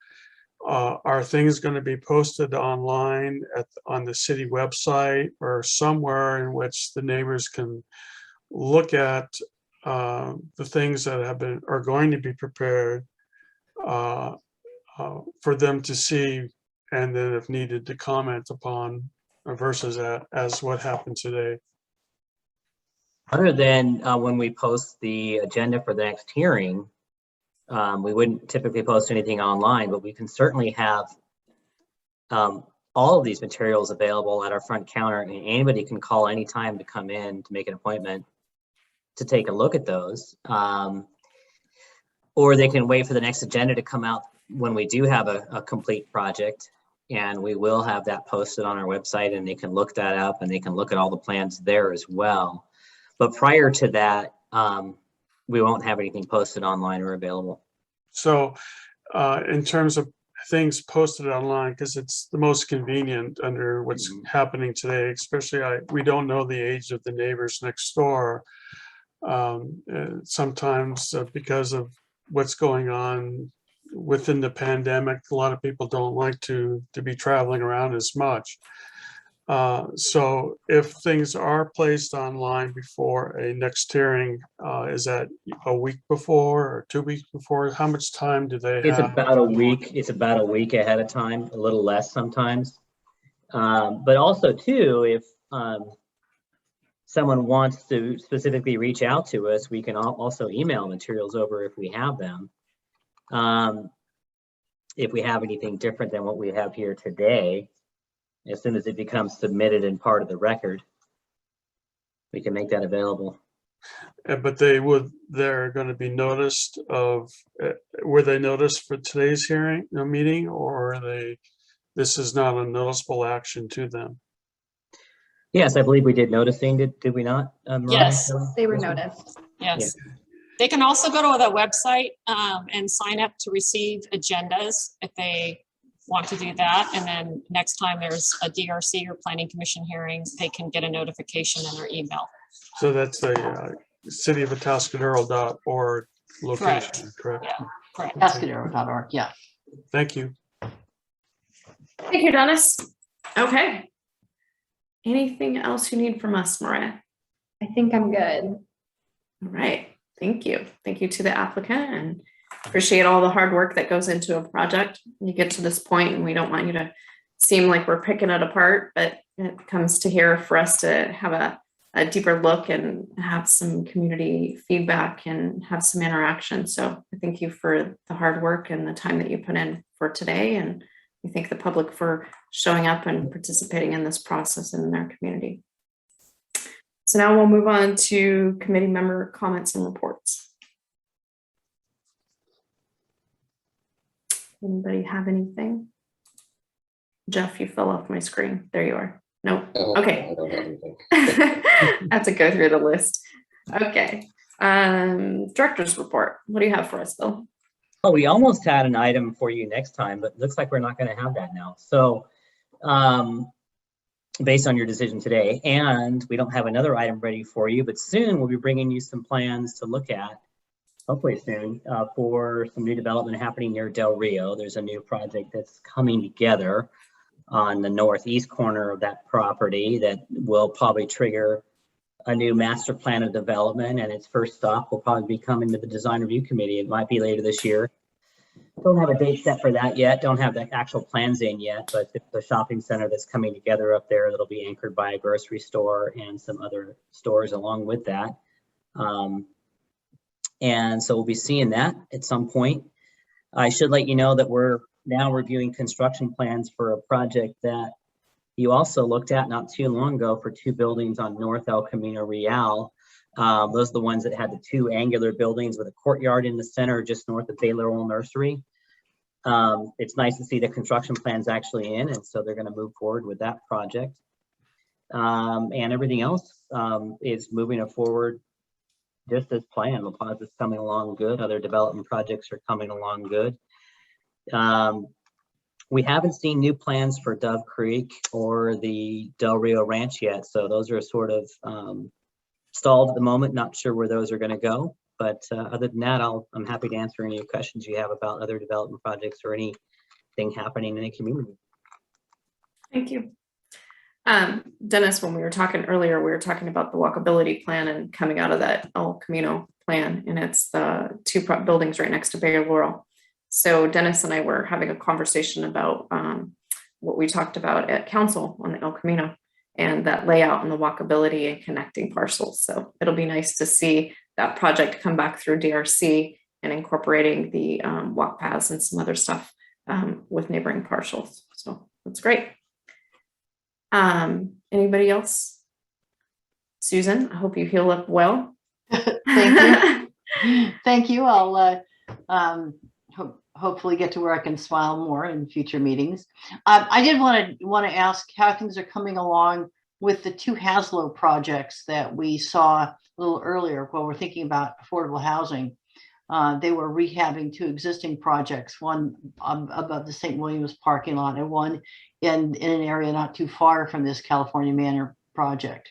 are things going to be posted online on the city website or somewhere in which the neighbors can look at the things that are going to be prepared for them to see, and then if needed to comment upon, versus as what happened today? Other than when we post the agenda for the next hearing, we wouldn't typically post anything online, but we can certainly have all of these materials available at our front counter, and anybody can call anytime to come in to make an appointment to take a look at those. Or they can wait for the next agenda to come out when we do have a complete project, and we will have that posted on our website, and they can look that up and they can look at all the plans there as well. But prior to that, we won't have anything posted online or available. So in terms of things posted online, because it's the most convenient under what's happening today, especially we don't know the age of the neighbors next door. Sometimes because of what's going on within the pandemic, a lot of people don't like to be traveling around as much. So if things are placed online before a next hearing, is that a week before or 2 weeks before? How much time do they have? It's about a week. It's about a week ahead of time, a little less sometimes. But also too, if someone wants to specifically reach out to us, we can also email materials over if we have them. If we have anything different than what we have here today, as soon as it becomes submitted and part of the record, we can make that available. But they're going to be noticed were they noticed for today's hearing, meeting, or this is not a noticeable action to them? Yes, I believe we did noticing, did we not? Yes. They were noticed. Yes. Yeah. They can also go to the website and sign up to receive agendas if they want to do that. And then next time there's a DRC or Planning Commission hearing, they can get a notification in their email. So that's the cityofatascadero.org location, correct? Yeah, correct. Atascadero.org, yeah. Thank you. Thank you, Dennis. Okay. Anything else you need from us, Mariah? I think I'm good. All right. Thank you. Thank you to the applicant, and appreciate all the hard work that goes into a project. You get to this point and we don't want you to seem like we're picking it apart, but it comes to here for us to have a deeper look and have some community feedback and have some interaction. So I thank you for the hard work and the time that you put in for today. And we thank the public for showing up and participating in this process in their community. So now we'll move on to committee member comments and reports. Anybody have anything? Jeff, you fell off my screen. There you are. Nope. Oh, Okay. I don't have anything. I have to go through the list. Okay. Director's report. What do you have for us, Bill? Oh, we almost had an item for you next time, but looks like we're not going to have that now. So based on your decision today, and we don't have another item ready for you, but soon we'll be bringing you some plans to look at, hopefully soon, for some new development happening near Del Rio. There's a new project that's coming together. on the northeast corner of that property that will probably trigger a new master plan of development, and its first stop will probably be coming to the design review committee. It might be later this year. Don't have a date set for that yet. Don't have the actual plans in yet, but it's the shopping center that's coming together up there that'll be anchored by a grocery store and some other stores along with that. And so we'll be seeing that at some point. I should let you know that we're now reviewing construction plans for a project that you also looked at not too long ago for 2 buildings on North El Camino Real. Those are the ones that had the 2 angular buildings with a courtyard in the center just north of Baylor Old Nursery. It's nice to see the construction plans actually in, and so they're going to move forward with that project. And everything else is moving forward just as planned. La Paz is coming along good. Other development projects are coming along good. We haven't seen new plans for Dove Creek or the Del Rio Ranch yet, so those are sort of stalled at the moment. Not sure where those are going to go, but other than that, I'm happy to answer any questions you have about other development projects or anything happening in the community. Thank you. Dennis, when we were talking earlier, we were talking about the walkability plan and coming out of that El Camino plan, and it's the 2 buildings right next to Bayer Laurel. So Dennis and I were having a conversation about what we talked about at council on the El Camino and that layout and the walkability and connecting parcels. So it'll be nice to see that project come back through DRC and incorporating the walk paths and some other stuff with neighboring parcels. So that's great. Anybody else? Susan, I hope you heal up well. Thank you. Thank you. I'll hopefully get to where I can smile more in future meetings. I did want to ask how things are coming along with the 2 Haslow projects that we saw a little earlier while we're thinking about affordable housing. They were rehabbing 2 existing projects, one above the St. Williams parking lot and one in an area not too far from this California Manor project.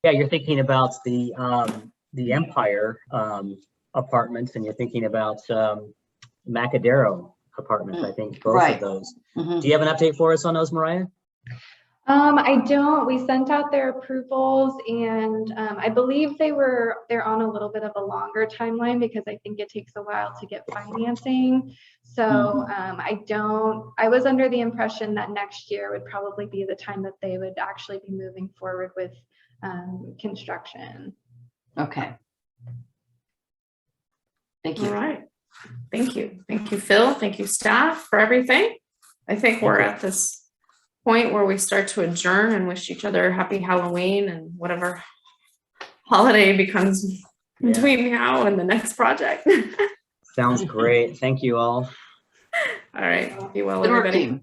Yeah, you're thinking about the Empire apartments, and you're thinking about Macadero apartments, I think, both Right. of those. Mhm. Do you have an update for us on those, Mariah? I don't. We sent out their approvals, and I believe they're on a little bit of a longer timeline because I think it takes a while to get financing. So I was under the impression that next year would probably be the time that they would actually be moving forward with construction. Okay. Thank you. All right. Thank you. Thank you, Phil. Thank you, staff, for everything. I think we're at this point where we start to adjourn and wish each other happy Halloween and whatever holiday becomes between now and the next project. Sounds great. Thank you all. All right. Be well, Good work, everybody. team.